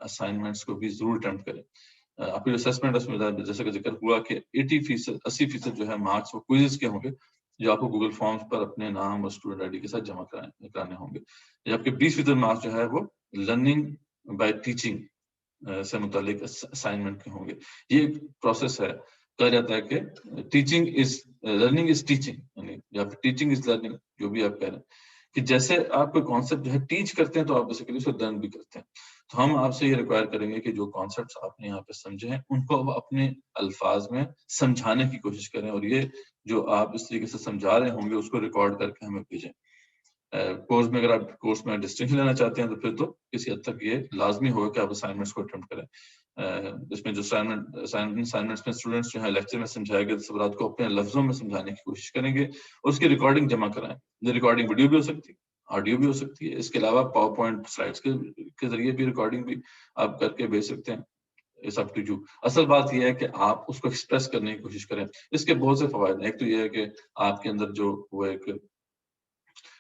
اسائنمنٹس کو بھی ضرور اٹیمپٹ کریں. آپ کی اسیسمنٹ اس میں جیسے کہ ذکر ہوا کہ 80% جو ہے مارکس وہ کوئزز کے ہوں گے جو آپ کو گوگل فارمز پر اپنے نام اور اسٹوڈنٹ آئی ڈی کے ساتھ جمع کرانے ہوں گے. جبکہ 20% مارکس جو ہے وہ لرننگ بائی ٹیچنگ سے متعلق اسائنمنٹ کے ہوں گے. یہ ایک پروسیس ہے، کہا جاتا ہے کہ teaching is learning is teaching, یعنی یا پھر ٹیچنگ از لرننگ، جو بھی آپ کہہ رہے ہیں کہ جیسے آپ کوئی کانسیپٹ جو ہے ٹیچ کرتے ہیں تو آپ بیسیکلی اسے لرن بھی کرتے ہیں. تو ہم آپ سے یہ ریکوائر کریں گے کہ جو کانسیپٹس آپ نے یہاں پہ سمجھے ہیں ان کو اب اپنے الفاظ میں سمجھانے کی کوشش کریں، اور یہ جو آپ اس طریقے سے سمجھا رہے ہوں گے اس کو ریکارڈ کر کے ہمیں بھیجیں. کورس میں اگر آپ کورس میں ڈسٹنکشن لینا چاہتے ہیں تو پھر تو کسی حد تک یہ لازمی ہوگا کہ آپ اسائنمنٹس کو اٹیمپٹ کریں. اس میں جو اسائنمنٹس میں اسٹوڈنٹس جو ہے لیکچر میں سمجھائے گئے تصورات کو اپنے لفظوں میں سمجھانے کی کوشش کریں گے اور اس کی ریکارڈنگ جمع کرائیں. یہ ریکارڈنگ ویڈیو بھی ہو سکتی ہے آڈیو بھی ہو سکتی ہے. اس کے علاوہ پاور پوائنٹ سلائڈس کے ذریعے بھی ریکارڈنگ بھی آپ کر کے بھیج سکتے ہیں. It's up to you. اصل بات یہ ہے کہ آپ اس کو ایکسپریس کرنے کی کوشش کریں. اس کے بہت سے فوائد ہیں. ایک تو یہ ہے کہ آپ کے اندر جو وہ ایک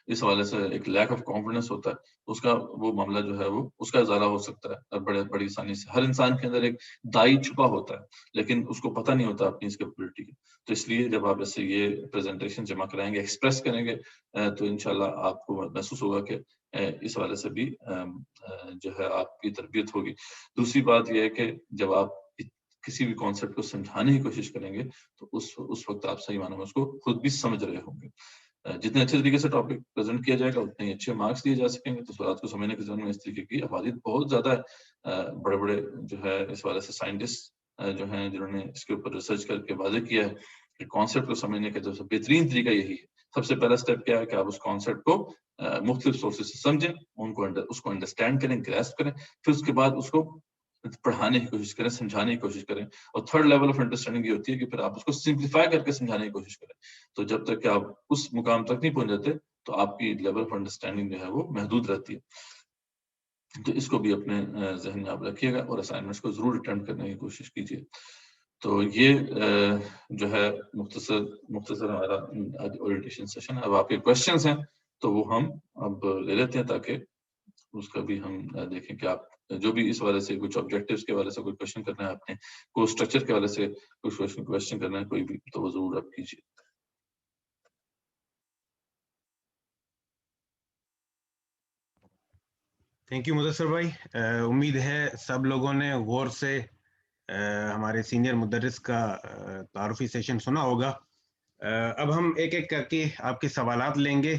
اس حوالے سے ایک لیک آف کانفیڈنس ہوتا ہے, اس کا وہ معاملہ جو ہے وہ اس کا ازالہ ہو سکتا ہے بڑی آسانی سے. ہر انسان کے اندر ایک دائی چھپا ہوتا ہے, لیکن اس کو پتہ نہیں ہوتا اپنی اس کیپبلٹی کی. تو اس لیے جب آپ ایسے یہ پریزنٹیشن جمع کرائیں گے, ایکسپریس کریں گے, تو انشاءاللہ آپ کو محسوس ہوگا کہ اس حوالے سے بھی جو ہے آپ کی تربیت ہوگی. دوسری بات یہ ہے کہ جب آپ کسی بھی کانسیپٹ کو سمجھانے کی کوشش کریں گے تو اس وقت آپ صحیح معنوں میں اس کو خود بھی سمجھ رہے ہوں گے. جتنے اچھے طریقے سے ٹاپک پریزنٹ کیا جائے گا اتنے اچھے مارکس دیے جا سکیں گے. تو سوالات کو سمجھنے کے ذمہ میں اس طریقے کی افادیت بہت زیادہ ہے. بڑے بڑے جو ہے اس والے سے سائنٹسٹ جو ہیں جنہوں نے اس کے اوپر ریسرچ کر کے واضح کیا ہے کہ کانسیپٹ کو سمجھنے کا جو بہترین طریقہ یہی ہے. سب سے پہلا اسٹیپ کیا ہے کہ آپ اس کانسیپٹ کو مختلف سورسز سے سمجھیں, اس کو انڈرسٹینڈ کریں, گراسپ کریں, پھر اس کے بعد اس کو پڑھانے کی کوشش کریں, سمجھانے کی کوشش کریں. اور تھرڈ لیول آف انڈرسٹینڈنگ یہ ہوتی ہے کہ پھر آپ اس کو سمپلیفائی کر کے سمجھانے کی کوشش کریں. تو جب تک کہ آپ اس مقام تک نہیں پہنچ جاتے تو آپ کی لیول آف انڈرسٹینڈنگ جو ہے وہ محدود رہتی ہے. تو اس کو بھی اپنے ذہن میں آپ رکھیے گا اور اسائنمنٹس کو ضرور اٹیمپٹ کرنے کی کوشش کیجیے. تو یہ جو ہے مختصر ہمارا اورینٹیشن سیشن. اب آپ کے کوشچنس ہیں تو وہ ہم اب لے لیتے ہیں تاکہ اس کا بھی ہم دیکھیں کہ آپ جو بھی اس والے سے کچھ آبجیکٹیوز کے والے سے کوئی کوشچن کرنا ہے, اپنے کورس اسٹرکچر کے والے سے کچھ کوشچن کرنا ہے کوئی بھی, تو وہ ضرور آپ کیجیے. تھینک یو مدثر بھائی. امید ہے سب لوگوں نے غور سے ہمارے سینئر مدرس کا تعارفی سیشن سنا ہوگا. اب ہم ایک ایک کر کے آپ کے سوالات لیں گے.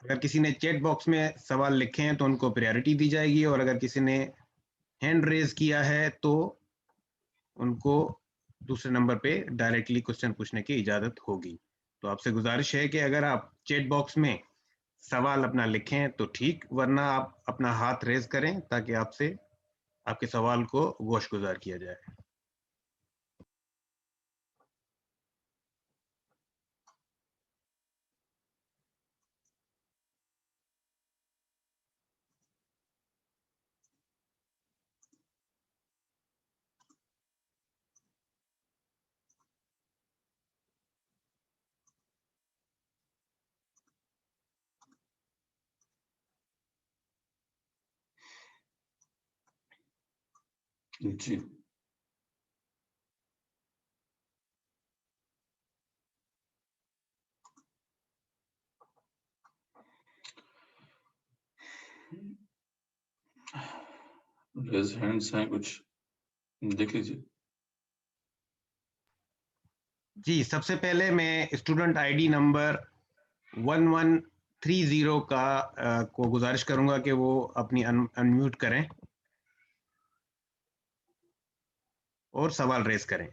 اگر کسی نے چیٹ باکس میں سوال لکھے ہیں تو ان کو پریارٹی دی جائے گی, اور اگر کسی نے ہینڈ ریز کیا ہے تو ان کو دوسرے نمبر پہ ڈائریکٹلی کوشچن پوچھنے کی اجازت ہوگی. تو آپ سے گزارش ہے کہ اگر آپ چیٹ باکس میں سوال اپنا لکھیں تو ٹھیک, ورنہ آپ اپنا ہاتھ ریز کریں تاکہ آپ کے سوال کو گوش گزار کیا جائے. جی ریز ہینڈس ہیں, کچھ دیکھ لیجیے. جی, سب سے پہلے میں اسٹوڈنٹ آئی ڈی نمبر 1130 کا کو گزارش کروں گا کہ وہ اپنی انمیوٹ کریں اور سوال ریز کریں.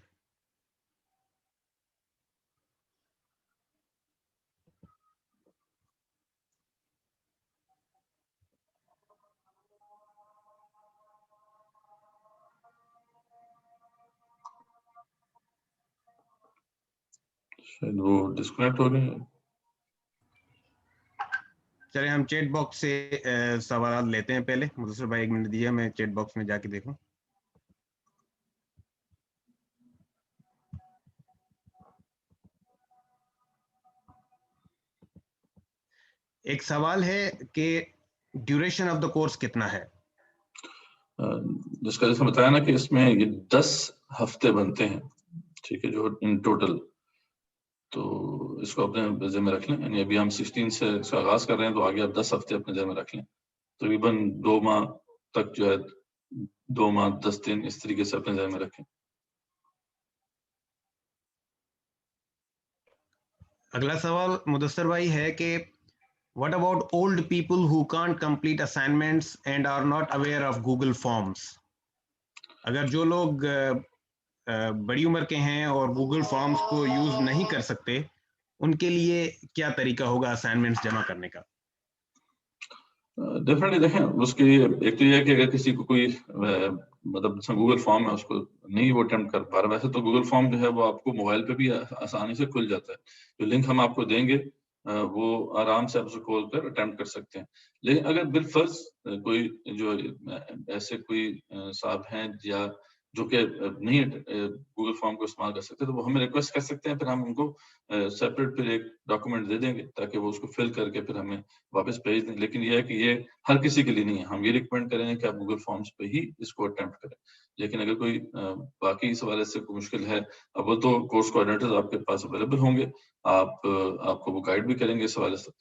شاید وہ ڈسکنیکٹ ہو گئے ہیں. چلیں ہم چیٹ باکس سے سوالات لیتے ہیں. پہلے مدثر بھائی 1 منٹ دیجیے, میں چیٹ باکس میں جا کے دیکھوں. ایک سوال ہے کہ ڈیوریشن آف دا کورس کتنا ہے. جس کا جیسے بتایا نا کہ اس میں یہ 10 ہفتے بنتے ہیں, ٹھیک ہے, جو ان ٹوٹل. تو اس کو اپنے ذہن میں رکھ لیں. یعنی ابھی ہم 16 سے اس کا آغاز کر رہے ہیں, تو آگے آپ 10 ہفتے اپنے ذہن میں رکھ لیں. تقریباً 2 ماہ تک جو ہے 2 ماہ 10 دن اس طریقے سے اپنے ذہن میں رکھیں. اگلا سوال مدثر بھائی ہے کہ what about old people who can't complete assignments and are not aware of Google Forms? اگر جو لوگ بڑی عمر کے ہیں اور گوگل فارمز کو یوز نہیں کر سکتے, ان کے لیے کیا طریقہ ہوگا اسائنمنٹس جمع کرنے کا؟ ڈیفینیٹلی دیکھیں, اس کے ایک تو یہ ہے کہ اگر کسی کو کوئی مطلب گوگل فارم ہے اس کو نہیں وہ اٹیمپٹ کر پا رہا. ویسے تو گوگل فارم جو ہے وہ آپ کو موبائل پہ بھی آسانی سے کھل جاتا ہے. جو لنک ہم آپ کو دیں گے وہ آرام سے آپ اسے کھول کر اٹیمپٹ کر سکتے ہیں. لیکن اگر بالفرض کوئی جو ایسے کوئی صاحب ہیں یا جو کہ نہیں گوگل فارم کو استعمال کر سکتے تو وہ ہمیں ریکویسٹ کر سکتے ہیں, پھر ہم ان کو سیپریٹ پھر ایک ڈاکومنٹ دے دیں گے تاکہ وہ اس کو فل کر کے پھر ہمیں واپس بھیج دیں. لیکن یہ ہے کہ یہ ہر کسی کے لیے نہیں ہے. ہم یہ ریکمینڈ کریں گے کہ آپ گوگل فارمز پہ ہی اس کو اٹیمپٹ کریں. لیکن اگر کوئی باقی اس حوالے سے کوئی مشکل ہے, اب وہ تو کورس کوآرڈینیٹرز آپ کے پاس اویلیبل ہوں گے, آپ کو وہ گائیڈ بھی کریں گے اس حوالے سے,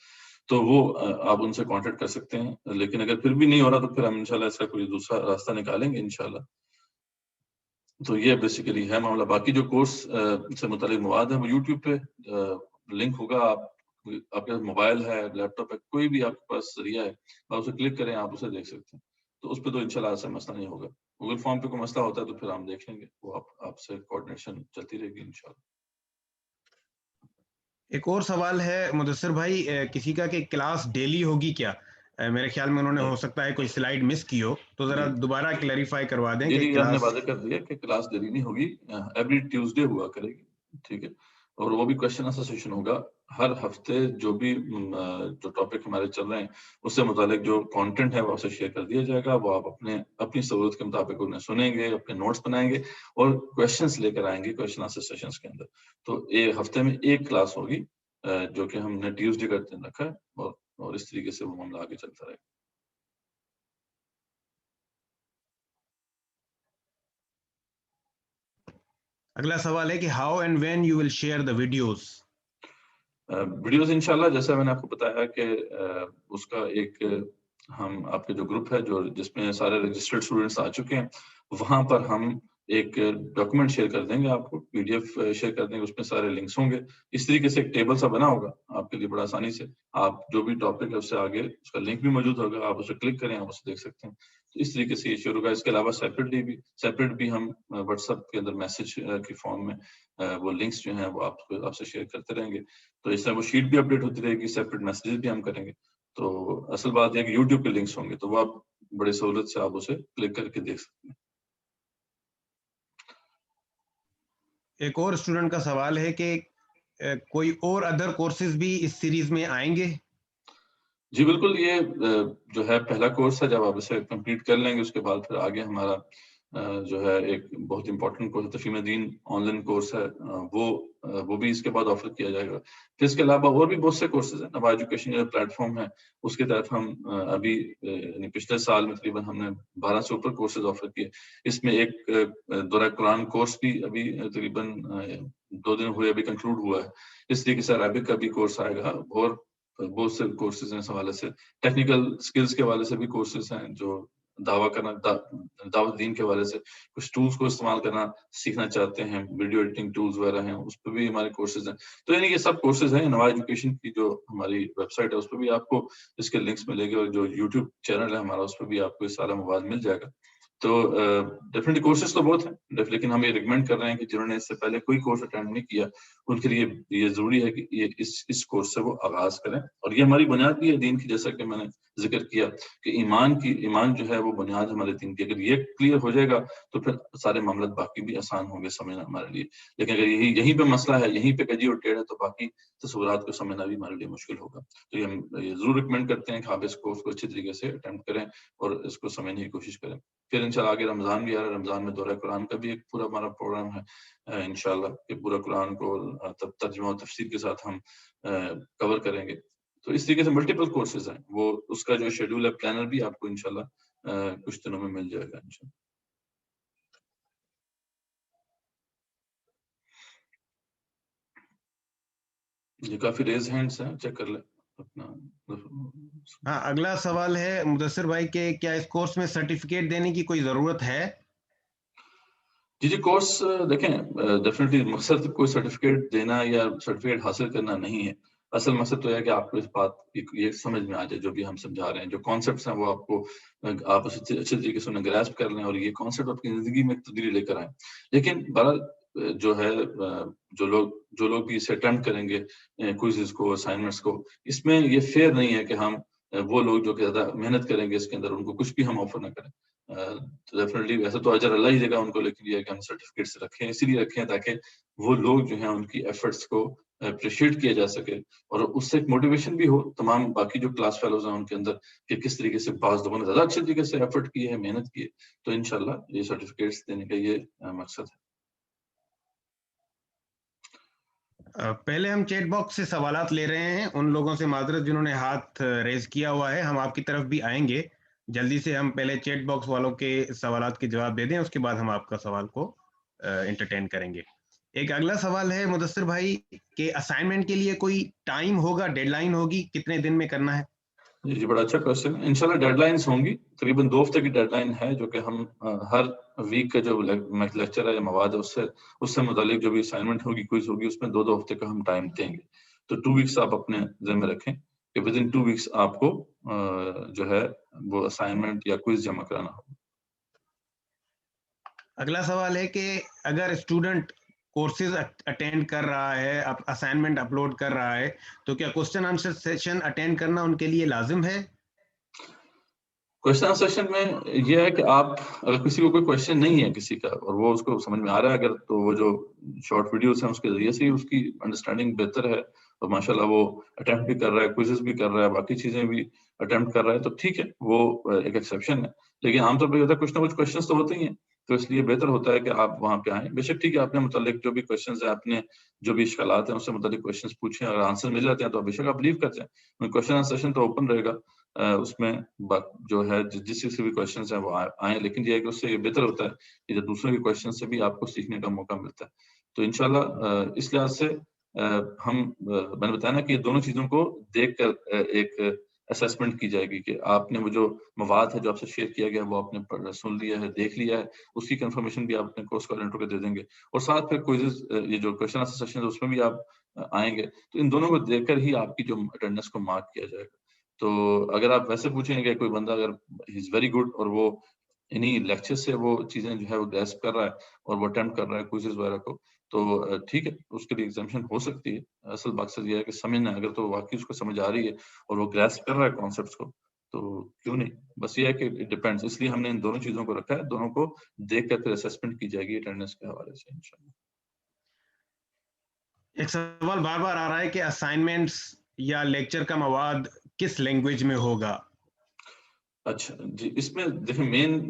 تو وہ آپ ان سے کانٹیکٹ کر سکتے ہیں. لیکن اگر پھر بھی نہیں ہو رہا تو پھر ہم انشاءاللہ اس کا کوئی دوسرا راستہ نکالیں گے انشاءاللہ. تو یہ بیسیکلی ہے معاملہ. باقی جو کورس سے متعلق مواد ہے وہ یوٹیوب پہ لنک ہوگا. آپ کے موبائل ہے, لیپ ٹاپ ہے, کوئی بھی آپ کے پاس ذریعہ ہے, آپ اسے کلک کریں, آپ اسے دیکھ سکتے ہیں. تو اس پہ تو انشاءاللہ ایسا مسئلہ نہیں ہوگا. گوگل فارم پہ کوئی مسئلہ ہوتا ہے تو پھر ہم دیکھ لیں گے, وہ آپ سے کوآرڈینیشن چلتی رہے گی انشاءاللہ. ایک اور سوال ہے مدثر بھائی, کسی کا کہ کلاس ڈیلی ہوگی کیا؟ میرے خیال میں انہوں نے ہو سکتا ہے کوئی سلائیڈ مس کی ہو, تو ذرا دوبارہ کلیریفائی کروا دیں کہ یہ ہم نے کلاس. واضح کر دیا کہ کلاس ڈیلی نہیں ہوگی, ایوری ٹیوزڈے ہوا کرے گی. ٹھیک ہے, اور وہ بھی کوشچن آنسر سیشن ہوگا ہر ہفتے. جو بھی جو ٹاپک ہمارے چل رہے ہیں اس سے متعلق جو کانٹینٹ ہے وہ آپ سے شیئر کر دیا جائے گا. وہ آپ اپنی ضرورت کے مطابق انہیں سنیں گے, اپنے نوٹس بنائیں گے اور کوشچنس لے کر آئیں گے کوشچن آنسر سیشنز کے اندر. تو ایک ہفتے میں ایک کلاس ہوگی جو کہ ہم نے ٹیوزڈے کا دن رکھا ہے, اور اس طریقے سے وہ معاملہ آگے چلتا رہے گا. اگلا سوال ہے کہ how and when you will share the videos. Videos انشاءاللہ جیسا میں نے آپ کو بتایا کہ اس کا ایک ہم آپ کے جو گروپ ہے جس میں سارے رجسٹرڈ اسٹوڈنٹس آ چکے ہیں, وہاں پر ہم ایک ڈاکومنٹ شیئر کر دیں گے آپ کو, پی ڈی ایف شیئر کر دیں گے, اس میں سارے لنکس ہوں گے. اس طریقے سے ایک ٹیبل سا بنا ہوگا آپ کے لیے بڑا آسانی سے. آپ جو بھی ٹاپک ہے اس سے آگے اس کا لنک بھی موجود ہوگا, آپ اسے کلک کریں, آپ اسے دیکھ سکتے ہیں. تو اس طریقے سے یہ شیئر ہوگا. اس کے علاوہ سیپریٹ بھی ہم واٹس ایپ کے اندر میسج کی فارم میں وہ لنکس جو ہیں وہ آپ سے شیئر کرتے رہیں گے. تو اس طرح وہ شیٹ بھی اپڈیٹ ہوتی رہے گی, سیپریٹ میسیجز بھی ہم کریں گے. تو اصل بات یہ ہے کہ یوٹیوب کے لنکس ہوں گے تو وہ آپ بڑے سہولت سے آپ اسے کلک کر کے دیکھ سکتے ہیں. ایک اور اسٹوڈنٹ کا سوال ہے کہ کوئی اور ادر کورسز بھی اس سیریز میں آئیں گے؟ جی بالکل, یہ جو ہے پہلا کورس ہے. جب آپ اسے کمپلیٹ کر لیں گے اس کے بعد پھر آگے ہمارا جو ہے ایک بہت امپورٹنٹ کورس تفہیم دین آن لائن کورس ہے, وہ بھی اس کے بعد آفر کیا جائے گا. پھر اس کے علاوہ اور بھی بہت سے کورسز ہیں. نوا ایجوکیشن جو پلیٹ فارم ہے اس کے تحت ہم ابھی یعنی پچھلے سال میں تقریباً ہم نے 12 سے اوپر کورسز آفر کیے. اس میں ایک دورہ قرآن کورس بھی ابھی تقریباً 2 دن ہوئے ابھی کنکلوڈ ہوا ہے. اس طریقے سے عربک کا بھی کورس آئے گا, اور بہت سے کورسز ہیں اس حوالے سے. ٹیکنیکل سکلز کے حوالے سے بھی کورسز ہیں, جو دعویٰ کرنا دعوت دین کے حوالے سے کچھ ٹولز کو استعمال کرنا سیکھنا چاہتے ہیں, ویڈیو ایڈیٹنگ ٹولز وغیرہ ہیں, اس پہ بھی ہمارے کورسز ہیں. تو یعنی یہ سب کورسز ہیں. نوا ایجوکیشن کی جو ہماری ویب سائٹ ہے اس پہ بھی آپ کو اس کے لنکس ملے گے, اور جو یوٹیوب چینل ہے ہمارا اس پہ بھی آپ کو یہ سارا مواد مل جائے گا. تو ڈیفینیٹلی کورسز تو بہت ہیں, لیکن ہم یہ ریکمینڈ کر رہے ہیں کہ جنہوں نے اس سے پہلے کوئی کورس اٹینڈ نہیں کیا ان کے لیے یہ ضروری ہے کہ یہ اس کورس سے وہ آغاز کریں. اور یہ ہماری بنیاد بھی ہے دین کی, جیسا کہ میں نے ذکر کیا کہ ایمان جو ہے وہ بنیاد ہمارے دین کی. اگر یہ کلیئر ہو جائے گا تو پھر سارے معاملات باقی بھی آسان ہوں گے سمجھنا ہمارے لیے. لیکن اگر یہیں پہ مسئلہ ہے, یہیں پہ کجی اور ٹیڑھ ہے, تو باقی تصورات کو سمجھنا بھی ہمارے لیے مشکل ہوگا. تو یہ ہم ضرور ریکمینڈ کرتے ہیں کہ آپ اس کورس کو اچھی طریقے سے اٹیمپٹ کریں اور اس کو سمجھنے کی کوشش کریں. پھر انشاءاللہ آگے رمضان بھی آ رہا ہے. رمضان میں دورہ قرآن کا بھی ایک پورا ہمارا پروگرام ہے انشاءاللہ, کہ پورا قرآن کو ترجمہ و تفسیر کے ساتھ ہم کور کریں گے. تو اس طریقے سے ملٹیپل کورسز ہیں. وہ اس کا جو شیڈول ہے, پلانر بھی آپ کو انشاءاللہ کچھ دنوں میں مل جائے گا انشاءاللہ. یہ کافی ریز ہینڈس ہیں, چیک کر لیں اپنا. ہاں, اگلا سوال ہے مدثر بھائی کہ کیا اس کورس میں سرٹیفکیٹ دینے کی کوئی ضرورت ہے؟ جی کورس دیکھیں, ڈیفینیٹلی مقصد کوئی سرٹیفکیٹ دینا یا سرٹیفکیٹ حاصل کرنا نہیں ہے. اصل مقصد تو ہے کہ آپ کو اس بات یہ سمجھ میں آ جائے, جو بھی ہم سمجھا رہے ہیں, جو کانسیپٹس ہیں وہ آپ اسے اچھے طریقے سے انہیں گراسپ کر لیں, اور یہ کانسیپٹ آپ کی زندگی میں تبدیلی لے کر آئیں. لیکن بہرحال جو ہے جو لوگ بھی اسے اٹیمپٹ کریں گے کوئزز کو, اسائنمنٹس کو, اس میں یہ فیئر نہیں ہے کہ ہم وہ لوگ جو کہ زیادہ محنت کریں گے اس کے اندر ان کو کچھ بھی ہم آفر نہ کریں. ڈیفینیٹلی ویسے تو اجر اللہ ہی دے گا ان کو، لیکن یہ ہے کہ ہم سرٹیفکیٹس رکھیں، اسی لیے رکھیں تاکہ وہ لوگ جو ہیں ان کی ایفرٹس کو اپریشیٹ کیا جا سکے، اور اس سے ایک موٹیویشن بھی ہو تمام باقی جو کلاس فیلوز ہیں ان کے اندر کہ کس طریقے سے بعض لوگوں نے زیادہ اچھے طریقے سے ایفرٹ کیے ہیں، محنت کی ہے. تو انشاءاللہ یہ سرٹیفکیٹس دینے کا یہ مقصد ہے. پہلے ہم چیٹ باکس سے سوالات لے رہے ہیں ان لوگوں سے معذرت جنہوں نے ہاتھ ریز کیا ہوا ہے. ہم آپ کی طرف بھی آئیں گے جلدی سے. ہم پہلے چیٹ باکس والوں کے سوالات کے جواب دے دیں، اس کے بعد ہم آپ کا سوال کو انٹرٹین کریں گے. ایک اگلا سوال ہے مدثر بھائی کہ اسائنمنٹ کے لیے کوئی ٹائم ہوگا، ڈیڈ لائن ہوگی، کتنے دن میں کرنا ہے؟ جی بڑا اچھا کوشچن. انشاءاللہ ڈیڈ لائنس ہوں گی، تقریباً 2 ہفتے کی ڈیڈ لائن ہے، جو کہ ہم ہر ویک کا جو لیکچر ہے یا مواد ہے اس سے متعلق جو بھی اسائنمنٹ ہوگی، کوئز ہوگی، اس میں 2 ہفتے کا ہم ٹائم دیں گے. تو 2 ویکس آپ اپنے ذہن میں رکھیں کہ ود ان 2 ویکس آپ کو جو ہے وہ اسائنمنٹ یا کوئز جمع کرانا ہوگا. اگلا سوال ہے کہ اگر اسٹوڈنٹ کورسز اٹینڈ کر رہا ہے، اسائنمنٹ اپلوڈ کر رہا ہے، تو کیا کوسچن آنسر سیشن اٹینڈ کرنا ان کے لیے لازم ہے؟ کوشچن سیشن میں یہ ہے کہ آپ اگر کسی کو کوئی کوشچن نہیں ہے کسی کا اور وہ اس کو سمجھ میں آ رہا ہے اگر، تو وہ جو شارٹ ویڈیوز ہیں اس کے ذریعے سے ہی اس کی انڈرسٹینڈنگ بہتر ہے، اور ماشاءاللہ وہ اٹیمپٹ بھی کر رہا ہے، کوئزز بھی کر رہا ہے، باقی چیزیں بھی اٹیمپٹ کر رہا ہے، تو ٹھیک ہے، وہ ایک ایکسیپشن ہے. لیکن عام طور پہ ہوتا ہے کچھ نہ کچھ کوشچنس تو ہوتے ہی ہیں، تو اس لیے بہتر ہوتا ہے کہ آپ وہاں پہ آئیں. بے شک ٹھیک ہے، آپ نے متعلق جو بھی کوشچنز ہیں، آپ نے جو بھی اشکالات ہیں اس سے متعلق کوشچنس پوچھیں، اگر آنسر مل جاتے ہیں تو بے شک آپ لیو کر جائیں. کوشچن سیشن تو اوپن رہے گا، اس میں جو ہے جس چیز کے بھی کوشچنس ہیں وہ آئیں، لیکن یہ ہے کہ اس سے یہ بہتر ہوتا ہے کہ جب دوسروں کے کوشچن سے بھی آپ کو سیکھنے کا موقع ملتا ہے. تو انشاءاللہ اس لحاظ سے میں نے بتایا نا کہ یہ دونوں چیزوں کو دیکھ کر ایک اسیسمنٹ کی جائے گی کہ آپ نے وہ جو مواد ہے جو آپ سے شیئر کیا گیا وہ آپ نے سن لیا ہے، دیکھ لیا ہے، اس کی کنفرمیشن بھی آپ اپنے کورس کوآرڈینیٹر کو دے دیں گے، اور ساتھ پھر کوئزز یہ جو کوشچن آنسر سیشن ہے اس میں بھی آپ آئیں گے. تو ان دونوں کو دیکھ کر ہی آپ کی جو اٹینڈنس کو مارک کیا جائے گا. تو اگر آپ ویسے پوچھیں گے کوئی بندہ اگر ہی از ویری گڈ اور وہ انہی لیکچر سے وہ چیزیں جو ہے وہ گریسپ کر رہا ہے اور وہ اٹیمپٹ کر رہا ہے کوئزز وغیرہ کو، تو ٹھیک ہے، اس کے لیے ایگزامشن ہو سکتی ہے. اصل مقصد یہ ہے کہ سمجھنا، اگر تو واقعی اس کو سمجھ آ رہی ہے اور وہ گریسپ کر رہا ہے کانسیپٹس کو، تو کیوں نہیں. بس یہ ہے کہ اٹ ڈیپینڈس، اس لیے ہم نے ان دونوں چیزوں کو رکھا ہے، دونوں کو دیکھ کر پھر اسیسمنٹ کی جائے گی اٹینڈنس کے حوالے سے انشاءاللہ. ایک سوال بار بار آ رہا ہے کہ اسائنمنٹس یا لیکچر کا مواد کس لینگویج میں ہوگا؟ اچھا جی، اس میں دیکھیں مین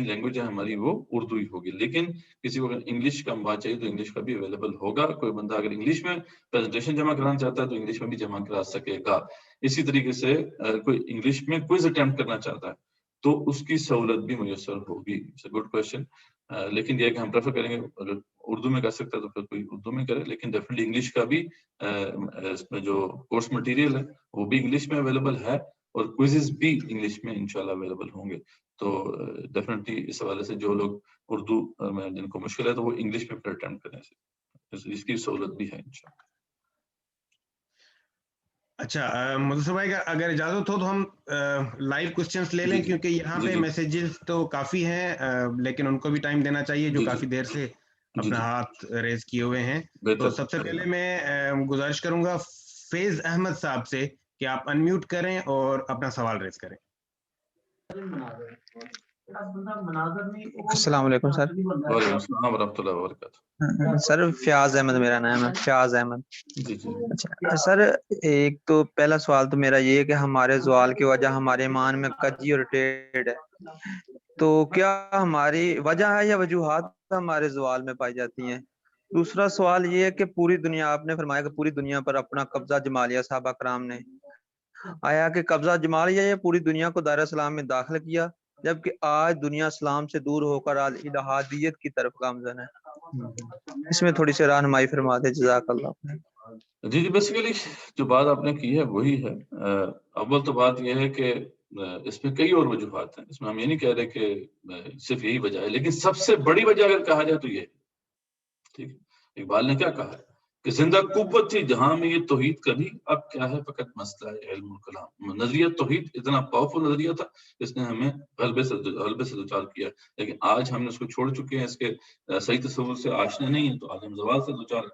لینگویج ہے ہماری وہ اردو ہی ہوگی، لیکن کسی کو اگر انگلش کا مواد چاہیے تو انگلش کا بھی اویلیبل ہوگا. کوئی بندہ اگر انگلش میں پریزنٹیشن جمع کرانا چاہتا ہے تو انگلش میں بھی جمع کرا سکے گا. اسی طریقے سے کوئی انگلش میں کوئز اٹیمپٹ کرنا چاہتا ہے تو اس کی سہولت بھی میسر ہوگی. Good question. لیکن یہ ہے کہ ہم پریفر کریں گے اگر اردو میں کر سکتا ہے تو پھر کوئی اردو میں کرے، لیکن ڈیفینیٹلی انگلش کا بھی اس میں جو کورس مٹیریل ہے وہ بھی انگلش میں اویلیبل ہے، اور کوئزز بھی انگلش میں انشاءاللہ اویلیبل ہوں گے. تو ڈیفینیٹلی اس حوالے سے جو لوگ اردو میں جن کو مشکل ہے تو وہ انگلش میں پھر اٹیمپٹ کریں، اس کی سہولت بھی ہے انشاءاللہ. اچھا مدثر بھائی اگر اجازت ہو تو ہم لائیو کوسچنس لے لیں، کیونکہ یہاں پہ میسیجز تو کافی ہیں لیکن ان کو بھی ٹائم دینا چاہیے جو کافی دیر سے اپنا ہاتھ ریز کیے ہوئے ہیں. تو سب سے پہلے میں گزارش کروں گا فیض احمد صاحب سے کہ آپ انمیوٹ کریں اور اپنا سوال ریز کریں. السلام علیکم سر. وعلیکم السلام ورحمۃ اللہ وبرکاتہ. سر فیاض احمد میرا نام ہے، فیاض احمد. اچھا سر، ایک تو پہلا سوال تو میرا یہ ہے کہ ہمارے زوال کی وجہ ہمارے ایمان میں کجی اور ٹیڑھ ہے، تو کیا ہماری وجہ ہے یا وجوہات ہمارے زوال میں پائی جاتی ہیں؟ دوسرا سوال یہ ہے کہ پوری دنیا، آپ نے فرمایا کہ پوری دنیا پر اپنا قبضہ جما لیا صحابہ کرام نے، آیا کہ قبضہ جما لیا یا پوری دنیا کو دار اسلام میں داخل کیا، جبکہ آج دنیا اسلام سے دور ہو کر الہادیت کی طرف گامزن ہے؟ اس میں تھوڑی سی رہنمائی فرما دے، جزاک اللہ. جی بیسیکلی جو بات آپ نے کی ہے وہی ہے. اول تو بات یہ ہے کہ اس میں کئی اور وجوہات ہیں، اس میں ہم یہ نہیں کہہ رہے کہ صرف یہی وجہ ہے، لیکن سب سے بڑی وجہ اگر کہا جائے تو یہ ٹھیک ہے. اقبال نے کیا کہا ہے کہ زندہ قوت تھی جہاں میں یہ توحید کبھی، اب کیا ہے فقط مسئلہ ہے علم الکلام. نظریہ توحید اتنا پاورفل نظریہ تھا، اس نے ہمیں غلبے سے دوچار کیا، لیکن آج ہم نے اس کو چھوڑ چکے ہیں، اس کے صحیح تصور سے آشنا نہیں ہے، تو آج ہم زوال سے دوچار ہیں.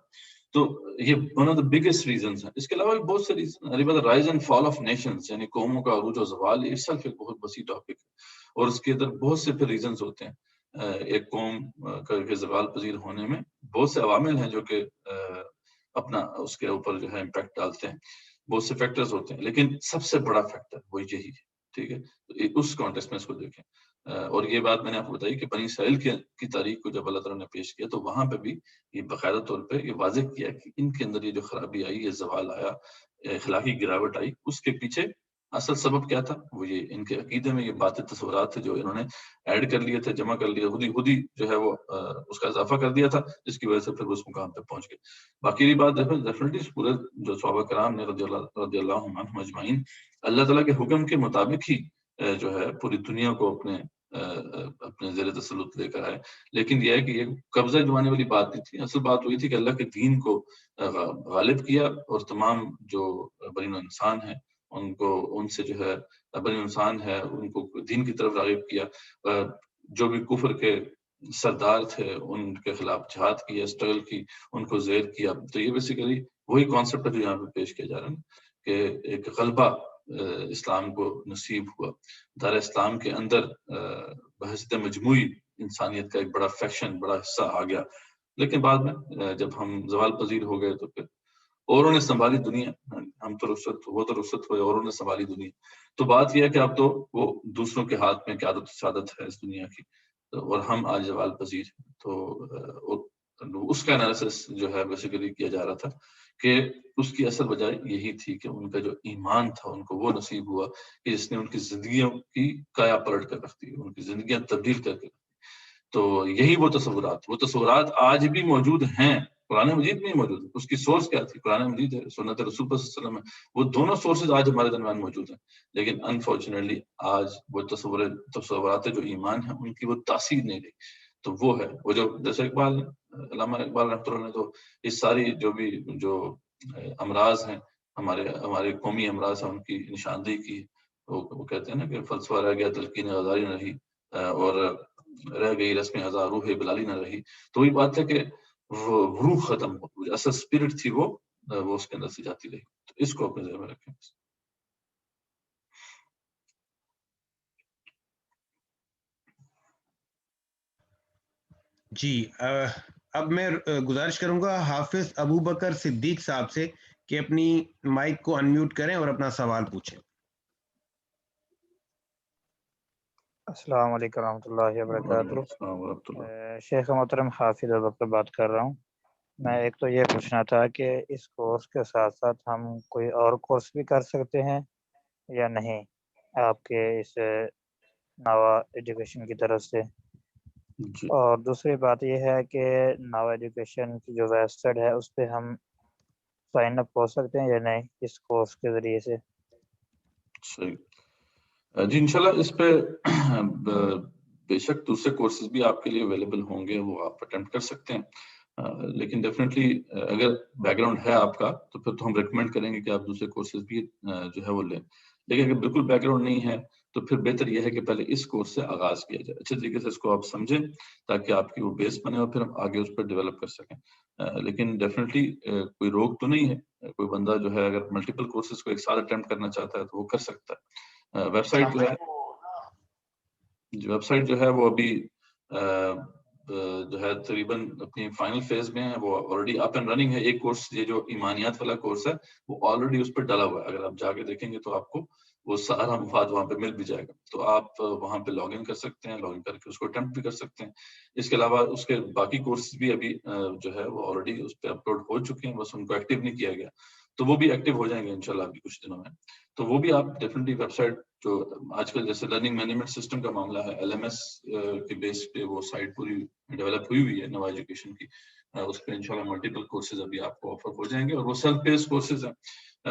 تو یہ one of the biggest reasons ہیں. اس کے علاوہ بھی بہت سے reason, rise and fall of nations یعنی قوموں کا عروج و زوال، اس سلف ایک بہت وسیع ٹاپک ہے اور اس کے اندر بہت سے پھر ریزنز ہوتے ہیں. ایک قوم کے زوال پذیر ہونے میں بہت سے عوامل ہیں جو کہ اپنا اس کے اوپر جو ہے امپیکٹ ڈالتے ہیں، بہت سے فیکٹرز ہوتے ہیں، لیکن سب سے بڑا فیکٹر وہی یہی ہے. ٹھیک ہے، اس کانٹیکسٹ میں اس کو دیکھیں. اور یہ بات میں نے آپ کو بتائی کہ بنی اسرائیل کی تاریخ کو جب اللہ تعالیٰ نے پیش کیا تو وہاں پہ بھی یہ باقاعدہ طور پہ یہ واضح کیا کہ ان کے اندر یہ جو خرابی آئی، یہ زوال آیا، اخلاقی گراوٹ آئی، اس کے پیچھے اصل سبب کیا تھا؟ وہ یہ ان کے عقیدے میں یہ باتیں تصورات تھے جو انہوں نے ایڈ کر لیے تھے، جمع کر لیے، خود ہی جو ہے وہ اس کا اضافہ کر دیا تھا، جس کی وجہ سے پھر اس مقام پہ پہنچ گئے. باقی بات ڈیفینیٹلی پورے جو صحابہ کرام نے رضی اللہ عنہم اجمعین اللہ تعالیٰ کے حکم کے مطابق ہی جو ہے پوری دنیا کو اپنے زیر تسلط لے کر آئے. لیکن یہ ہے کہ یہ قبضہ جمانے والی بات نہیں تھی، اصل بات وہی تھی کہ اللہ کے دین کو غالب کیا اور تمام جو بنی انسان ہیں ان سے جو ہے بنی انسان ہے ان کو دین کی طرف راغب کیا. جو بھی کفر کے سردار تھے ان کے خلاف جہاد کی، اسٹرگل کی، ان کو زیر کیا. تو یہ بیسیکلی وہی کانسیپٹ ہے جو یہاں پہ پیش کیا جا رہا ہے کہ ایک غلبہ اسلام کو نصیب ہوا. دار اسلام کے اندر بحثیت مجموعی انسانیت کا ایک بڑا فیکشن، بڑا حصہ آ گیا. لیکن بعد میں جب ہم زوال پذیر ہو گئے تو پھر اوروں نے سنبھالی دنیا. ہم تو رخصت ہوئے، اوروں نے سنبھالی دنیا. تو بات یہ ہے کہ اب تو وہ دوسروں کے ہاتھ میں قیادت و سعادت ہے اس دنیا کی، اور ہم آج زوال پذیر ہیں. تو اس کا انالیسس جو ہے بیسیکلی کیا جا رہا تھا کہ اس کی اصل وجہ یہی تھی کہ ان کا جو ایمان تھا ان کو وہ نصیب ہوا کہ جس نے ان کی زندگیوں کی کایا پلٹ کر رکھ دی، ان کی زندگیاں تبدیل کر کے. تو یہی وہ تصورات آج بھی موجود ہیں، قرآن مجید میں ہی موجود ہے. اس کی سورس کیا تھی؟ قرآن مجید ہے، سنت رسول صلی اللہ علیہ وسلم ہے. وہ دونوں سورسز آج ہمارے درمیان موجود ہیں. لیکن انفارچونیٹلی آج وہ تصورات جو ایمان ہیں ان کی وہ تاثیر نہیں رہی. تو وہ ہے وہ جو جیسے علامہ اقبال رحمۃ اللہ نے تو اس ساری جو امراض ہیں ہمارے قومی امراض ہیں ان کی نشاندہی کی. وہ کہتے ہیں نا کہ فلسفہ رہ گیا تلقین غزالی نہ رہی، اور رہ گئی رسم ازا روح بلالی نہ رہی. تو وہی بات ہے کہ وہ روح ختم ہو، اصل اسپرٹ تھی وہ اس کے اندر سے جاتی رہی. تو اس کو اپنے ذہن میں رکھیں. جی اب میں گزارش کروں گا حافظ ابو بکر صدیق صاحب سے کہ اپنی مائک کو انمیوٹ کریں اور اپنا سوال پوچھیں. السلام علیکم ورحمۃ اللہ وبرکاتہ. شیخ محترم حافظ ابو بکر بات کر رہا ہوں. میں ایک تو یہ پوچھنا تھا کہ اس کورس کے ساتھ ساتھ ہم کوئی اور کورس بھی کر سکتے ہیں یا نہیں آپ کے اس ناوا ایجوکیشن کی طرف سے؟ اور دوسری بات یہ ہے کہ ناوا ایجوکیشن کی جو ویب سائٹ ہے اس پہ ہم سائن اپ ہو سکتے ہیں یا نہیں اس کورس کے ذریعے سے؟ صحیح جی، انشاءاللہ اس پہ بے شک دوسرے کورسز بھی آپ کے لیے اویلیبل ہوں گے، وہ آپ اٹیمپٹ کر سکتے ہیں. لیکن ڈیفینیٹلی اگر بیک گراؤنڈ ہے آپ کا تو پھر تو ہم ریکمینڈ کریں گے کہ آپ دوسرے کورسز بھی جو ہے وہ لیں. لیکن اگر بالکل بیک گراؤنڈ نہیں ہے تو پھر بہتر یہ ہے کہ پہلے اس کورس سے آغاز کیا جائے، اچھے طریقے سے اس کو آپ سمجھیں تاکہ آپ کی وہ بیس بنے اور پھر ہم آگے اس پر ڈیولپ کر سکیں. لیکن ڈیفینیٹلی کوئی روک تو نہیں ہے. کوئی بندہ جو ہے اگر ملٹیپل کورسز کو ایک ساتھ اٹیمپٹ کرنا چاہتا ہے تو وہ کر سکتا ہے. ویب سائٹ جو ہے وہ ابھی جو ہے تقریباً اپنی فائنل فیز میں ہے، وہ آلریڈی اپ اینڈ رننگ ہے. ایک کورس یہ جو ایمانیات والا کورس ہے وہ آلریڈی اس پہ ڈلا ہوا ہے. اگر آپ جا کے دیکھیں گے تو آپ کو وہ سارا مفاد وہاں پہ مل بھی جائے گا. تو آپ وہاں پہ لاگ ان کر سکتے ہیں، لاگ ان کر کے اس کو اٹیمپٹ بھی کر سکتے ہیں. اس کے علاوہ اس کے باقی کورسز بھی ابھی جو ہے وہ آلریڈی اس پہ اپلوڈ ہو چکے ہیں، بس ان کو ایکٹیو نہیں کیا گیا. تو وہ بھی ایکٹیو ہو جائیں گے انشاءاللہ ابھی کچھ دنوں میں. تو وہ بھی آپ ڈیفینیٹلی ویب سائٹ جو آج کل جیسے لرننگ مینجمنٹ سسٹم کا معاملہ ہے، LMS کے بیس پہ وہ سائٹ پوری ڈیولپ ہوئی ہے نوا ایجوکیشن کی. اس پہ انشاءاللہ ملٹیپل کورسز ابھی آپ کو آفر ہو جائیں گے اور وہ سیلف بیس کورسز ہیں.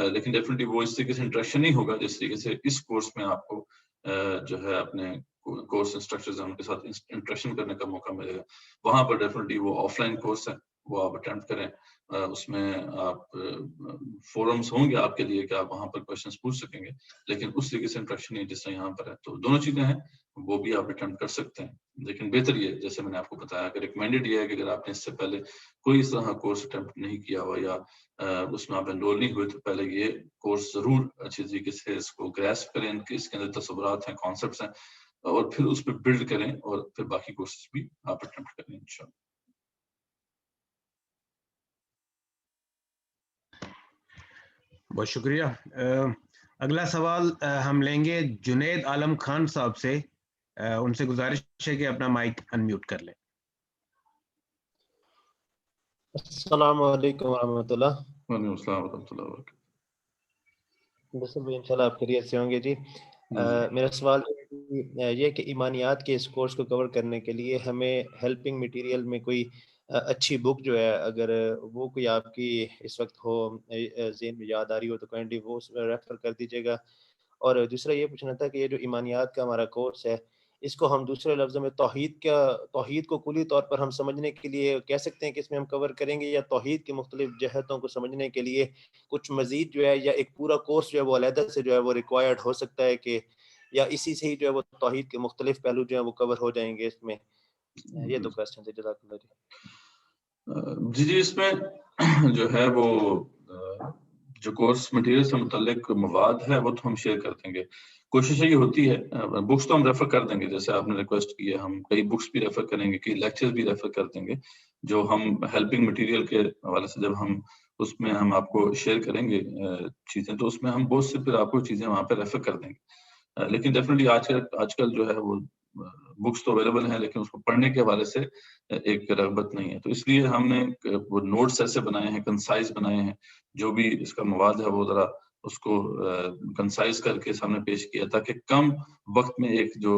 لیکن ڈیفینیٹلی وہ اس طریقے سے انٹریکشن نہیں ہوگا جس طریقے سے اس کورس میں آپ کو جو ہے اپنے کورس انسٹرکٹرز ہیں ان کے ساتھ انٹریکشن کرنے کا موقع ملے گا. وہاں پر ڈیفینیٹلی وہ آف لائن کورس ہے وہ آپ اٹیمپٹ کریں. اس میں آپ فورمز ہوں گے آپ کے لیے کہ آپ وہاں پر کویشچنز پوچھ سکیں گے, لیکن اس طریقے سے انٹریکشن نہیں جس طرح یہاں پر ہے. تو دونوں چیزیں ہیں, وہ بھی آپ اٹیمپٹ کر سکتے ہیں. لیکن بہتر یہ جیسے میں نے آپ کو بتایا کہ ریکمینڈیڈ یہ ہے کہ اگر آپ نے اس سے پہلے کوئی اس طرح کورس اٹیمپٹ نہیں کیا ہوا یا اس میں آپ انرول نہیں ہوئے, تو پہلے یہ کورس ضرور اچھی طریقے سے اس کو گریسپ کریں کہ اس کے اندر تصورات ہیں, کانسیپٹس ہیں, اور پھر اس پہ بلڈ کریں اور پھر باقی کورسز بھی آپ اٹیمپٹ کریں انشاءاللہ. بہت شکریہ. اگلا سوال ہم لیں گے جنید عالم خان صاحب سے. ان سے گزارش ہے کہ اپنا مائک انمیوٹ کر لیں. السلام علیکم ورحمۃ اللہ. وعلیکم السلام ورحمۃ اللہ وبرکاتہ. بس انشاءاللہ آپ خیریت سے ہوں گے جی. میرا سوال یہ کہ ایمانیات کے اس کورس کو کور کرنے کے لیے ہمیں ہیلپنگ مٹیریل میں کوئی اچھی بک جو ہے, اگر وہ کوئی آپ کی اس وقت ہو, ذہن میں یاد آ رہی ہو, تو کائنڈلی وہ ریفر کر دیجیے گا. اور دوسرا یہ پوچھنا تھا کہ یہ جو ایمانیات کا ہمارا کورس ہے, اس کو ہم دوسرے لفظوں میں توحید کو کلی طور پر ہم سمجھنے کے لیے کہہ سکتے ہیں کہ اس میں ہم کور کریں گے, یا توحید کی مختلف جہتوں کو سمجھنے کے لیے کچھ مزید جو ہے, یا ایک پورا کورس جو ہے وہ علیحدہ سے جو ہے وہ ریکوائرڈ ہو سکتا ہے, کہ یا اسی سے ہی جو ہے وہ توحید کے مختلف پہلو جو ہیں وہ کور ہو جائیں گے اس میں؟ یہ دو کوسچن تھے. جزاک اللہ جی. جی اس میں جو ہے وہ جو کورس مٹیریل سے متعلق مواد ہے وہ تو ہم شیئر کر دیں گے. کوشش یہ ہوتی ہے, بکس تو ہم ریفر کر دیں گے جیسے آپ نے ریکویسٹ کی ہے, ہم کئی بکس بھی ریفر کریں گے, کئی لیکچرز بھی ریفر کر دیں گے جو ہم ہیلپنگ مٹیریل کے حوالے سے جب ہم اس میں ہم آپ کو شیئر کریں گے چیزیں, تو اس میں ہم بہت سے پھر آپ کو چیزیں وہاں پہ ریفر کر دیں گے. لیکن ڈیفینیٹلی آج کل جو ہے وہ بکس تو اویلیبل ہیں, لیکن اس کو پڑھنے کے حوالے سے ایک رغبت نہیں ہے. تو اس لیے ہم نے وہ نوٹس ایسے بنائے ہیں, کنسائز بنائے ہیں, جو بھی اس کا مواد ہے وہ ذرا اس کو کنسائز کر کے سامنے پیش کیا تاکہ کم وقت میں ایک جو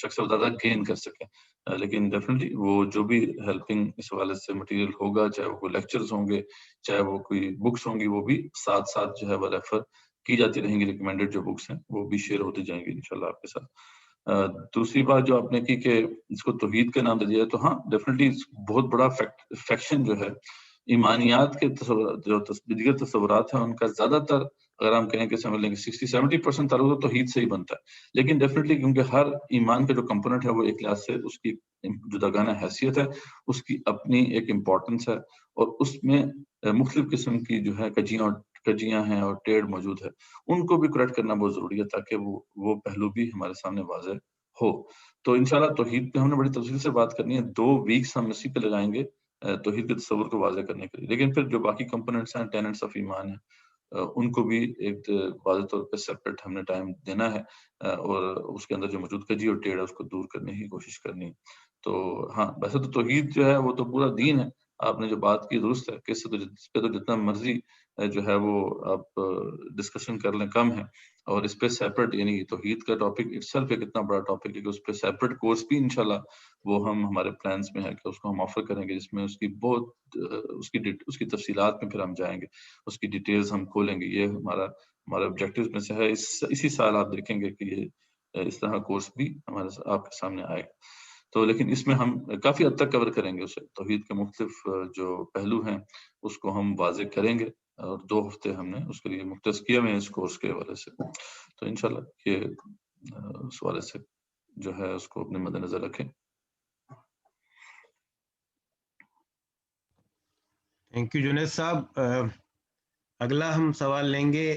شخص زیادہ گین کر سکے. لیکن ڈیفینیٹلی وہ جو بھی ہیلپنگ اس حوالے سے مٹیریل ہوگا, چاہے وہ کوئی لیکچرز ہوں گے, چاہے وہ کوئی بکس ہوں گی, وہ بھی ساتھ ساتھ جو ہے وہ ریفر کی جاتی رہیں گی. ریکمینڈڈ جو بکس ہیں وہ بھی شیئر ہوتی جائیں گی انشاءاللہ آپ کے ساتھ. دوسری بات جو آپ نے کی کہ اس کو توحید کا نام دے دیا, تو ہاں ڈیفینیٹلی بہت بڑا فیکشن جو ہے ایمانیات کے جو دیگر تصورات ہیں ان کا زیادہ تر اگر ہم کہیں کہ سمجھ لیں گے 60-70% تعلق تو توحید سے ہی بنتا ہے. لیکن ڈیفینیٹلی کیونکہ ہر ایمان کا جو کمپوننٹ ہے وہ ایک لحاظ سے اس کی جداگانہ حیثیت ہے, اس کی اپنی ایک امپورٹنس ہے, اور اس میں مختلف قسم کی جو ہے کجیاں ہیں اور ٹیڑھ موجود ہے, ان کو بھی کریکٹ کرنا بہت ضروری ہے تاکہ وہ پہلو بھی ہمارے سامنے واضح ہو. تو انشاءاللہ توحید پہ ہم نے بڑی تفصیل سے بات کرنی ہے. 2 ویکس ہم اسی پہ لگائیں گے توحید کے تصور کو واضح کرنے کے لیے. لیکن پھر جو باقی کمپوننٹس ہیں, ٹینٹس آف ایمان ہیں, ان کو بھی ایک واضح طور پہ سیپریٹ ہم نے ٹائم دینا ہے, اور اس کے اندر جو موجود کجی اور ٹیڑھ ہے اس کو دور کرنے کی کوشش کرنی ہے. تو ہاں ویسے تو توحید جو ہے وہ تو پورا دین ہے. آپ نے جو بات کی درست ہے کہ اس پہ تو جتنا مرضی جو ہے وہ آپ ڈسکشن کر لیں کم ہے, اور اس پہ سیپریٹ یعنی توحید کا ٹاپک اٹ سیلف ایک اتنا بڑا ٹاپک ہے کہ اس پہ سیپریٹ کورس بھی انشاءاللہ وہ ہم ہمارے پلانز میں ہے کہ اس کو ہم آفر کریں گے, جس میں اس کی بہت اس کی تفصیلات میں پھر ہم جائیں گے, اس کی ڈیٹیلز ہم کھولیں گے. یہ ہمارے آبجیکٹیوز میں سے ہے. اسی سال آپ دیکھیں گے کہ یہ اس طرح کورس بھی ہمارے آپ کے سامنے آئے گا. تو لیکن اس میں ہم کافی حد تک کور کریں گے اسے, توحید کے مختلف جو پہلو ہیں اس کو ہم واضح کریں گے, اور 2 ہفتے ہم نے اس کے لیے مختص کیے ہوئے ہیں اس کورس کے حوالے سے. تو انشاءاللہ یہ اس حوالے سے جو ہے اس کو اپنے مد نظر رکھیں. تھینک یو جنید صاحب. اگلا ہم سوال لیں گے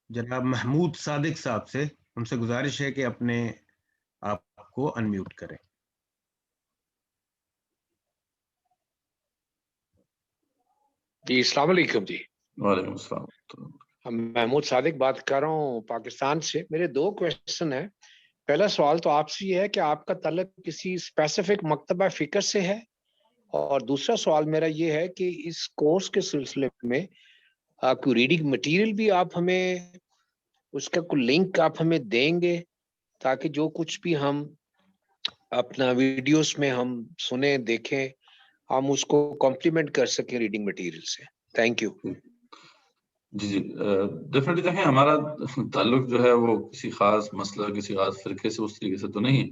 جناب محمود صادق صاحب سے. ان سے گزارش ہے کہ اپنے آپ کو انمیوٹ کریں. جی السلام علیکم. جی وعلیکم السلام. ہم محمود صادق بات کر رہا ہوں پاکستان سے. میرے 2 کویشچن ہیں. پہلا سوال تو آپ سے یہ ہے کہ آپ کا تعلق کسی اسپیسیفک مکتبہ فکر سے ہے, اور دوسرا سوال میرا یہ ہے کہ اس کورس کے سلسلے میں کوئی ریڈنگ مٹیریل بھی آپ ہمیں اس کا کوئی لنک آپ ہمیں دیں گے تاکہ جو کچھ بھی ہم اپنا ویڈیوز میں ہم سنیں دیکھیں ہم اس کو کمپلیمنٹ کر سکیں ریڈنگ مٹیریل سے. Thank you. جی ڈیفینیٹلی دیکھیں ہمارا تعلق جو ہے وہ کسی خاص مسئلہ کسی خاص فرقے سے اس طریقے سے تو نہیں ہے.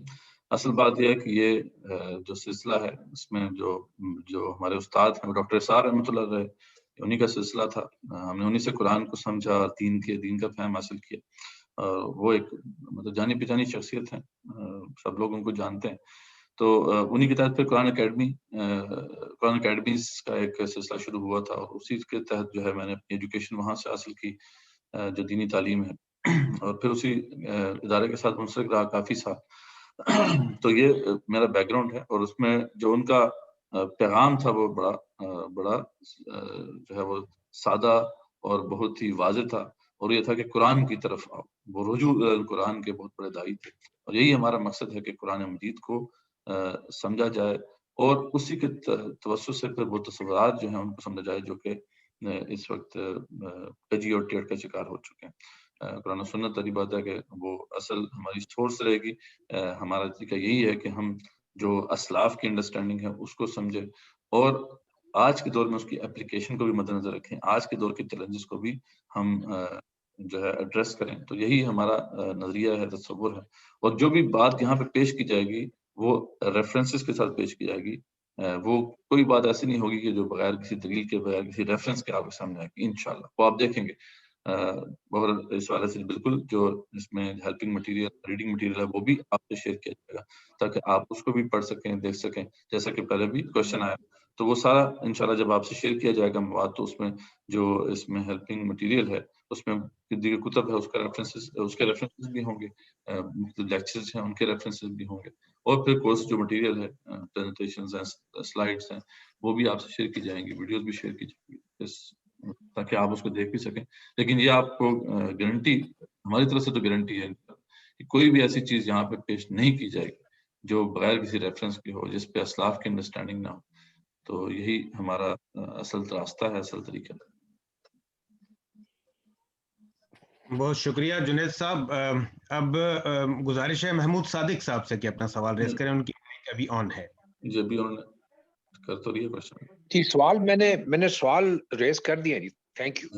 اصل بات یہ ہے کہ یہ جو سلسلہ ہے اس میں جو ہمارے استاد ہیں ڈاکٹر اسرار رحمۃ اللہ علیہ، انہی کا سلسلہ تھا. ہم نے انہی سے قرآن کو سمجھا اور دین کا فہم حاصل کیا. وہ ایک مطلب جانی پہچانی شخصیت ہیں، سب لوگ ان کو جانتے ہیں. تو انہی کے تحت پھر قرآن اکیڈمیز کا ایک سلسلہ شروع ہوا تھا، اور اسی کے تحت جو ہے میں نے اپنی ایجوکیشن وہاں سے حاصل کی، جو دینی تعلیم ہے، اور پھر اسی ادارے کے ساتھ منسلک رہا کافی سال. تو یہ میرا بیک گراؤنڈ ہے، اور اس میں جو ان کا پیغام تھا وہ بڑا جو ہے وہ سادہ اور بہت ہی واضح تھا، اور یہ تھا کہ قرآن کی طرف آؤ. وہ رجوع قرآن کے بہت بڑے داعی تھے، اور یہی ہمارا مقصد ہے کہ قرآن مجید کو سمجھا جائے، اور اسی کے توسط سے پھر وہ تصورات جو ہیں ان کو سمجھا جائے جو کہ اس وقت کجی اور ٹیڑھ کا شکار ہو چکے ہیں. قرآن و سنت والی بات ہے کہ وہ اصل ہماری سورس رہے گی. ہمارا طریقہ یہی ہے کہ ہم جو اسلاف کی انڈرسٹینڈنگ ہے اس کو سمجھیں، اور آج کے دور میں اس کی اپلیکیشن کو بھی مد نظر رکھیں، آج کے دور کے چیلنجز کو بھی ہم جو ہے ایڈریس کریں. تو یہی ہمارا نظریہ ہے، تصور ہے. اور جو بھی بات یہاں پہ پیش کی جائے گی وہ ریفرنسز کے ساتھ پیش کی جائے گی. وہ کوئی بات ایسی نہیں ہوگی کہ جو بغیر کسی دلیل کے، بغیر کسی ریفرنس کے آپ کے سامنے آئے گی انشاءاللہ. وہ آپ دیکھیں گے. اور اس والے سے بالکل جو اس میں ہیلپنگ مٹیریل، ریڈنگ مٹیریل ہے وہ بھی آپ سے شیئر کیا جائے گا، تاکہ آپ اس کو بھی پڑھ سکیں، دیکھ سکیں. جیسا کہ پہلے بھی کوشچن آیا، تو وہ سارا انشاءاللہ جب آپ سے شیئر کیا جائے گا مواد، تو اس میں جو اس میں ہیلپنگ مٹیریل ہے اس میں دیگر کتب ہے، اس کے ریفرنسز بھی ہوں گے، لیکچرز ہیں ان کے ریفرنسز بھی ہوں گے، اور پھر کورس جو مٹیریل ہے، پریزنٹیشنز ہیں، سلائیڈز ہیں، وہ بھی آپ سے شیئر کی جائیں گی، ویڈیوز بھی شیئر کی جائیں گی، تاکہ آپ اس کو دیکھ بھی سکیں. لیکن یہ آپ کو گارنٹی ہماری طرف سے تو گارنٹی ہے کہ کوئی بھی ایسی چیز یہاں پہ پیش نہیں کی جائے گی جو بغیر کسی ریفرنس کی ہو، جس پہ اسلاف کی انڈرسٹینڈنگ نہ ہو. تو یہی ہمارا اصل راستہ ہے، اصل طریقہ ہے. بہت شکریہ جنید صاحب. اب گزارش ہے محمود صادق صاحب سے کہ اپنا سوال ریز کریں، ان کی مائک ابھی آن ہے. جی ابھی آن کر تو رہی ہے کوشچن. جی سوال میں نے سوال ریز کر دیا جی. Thank you.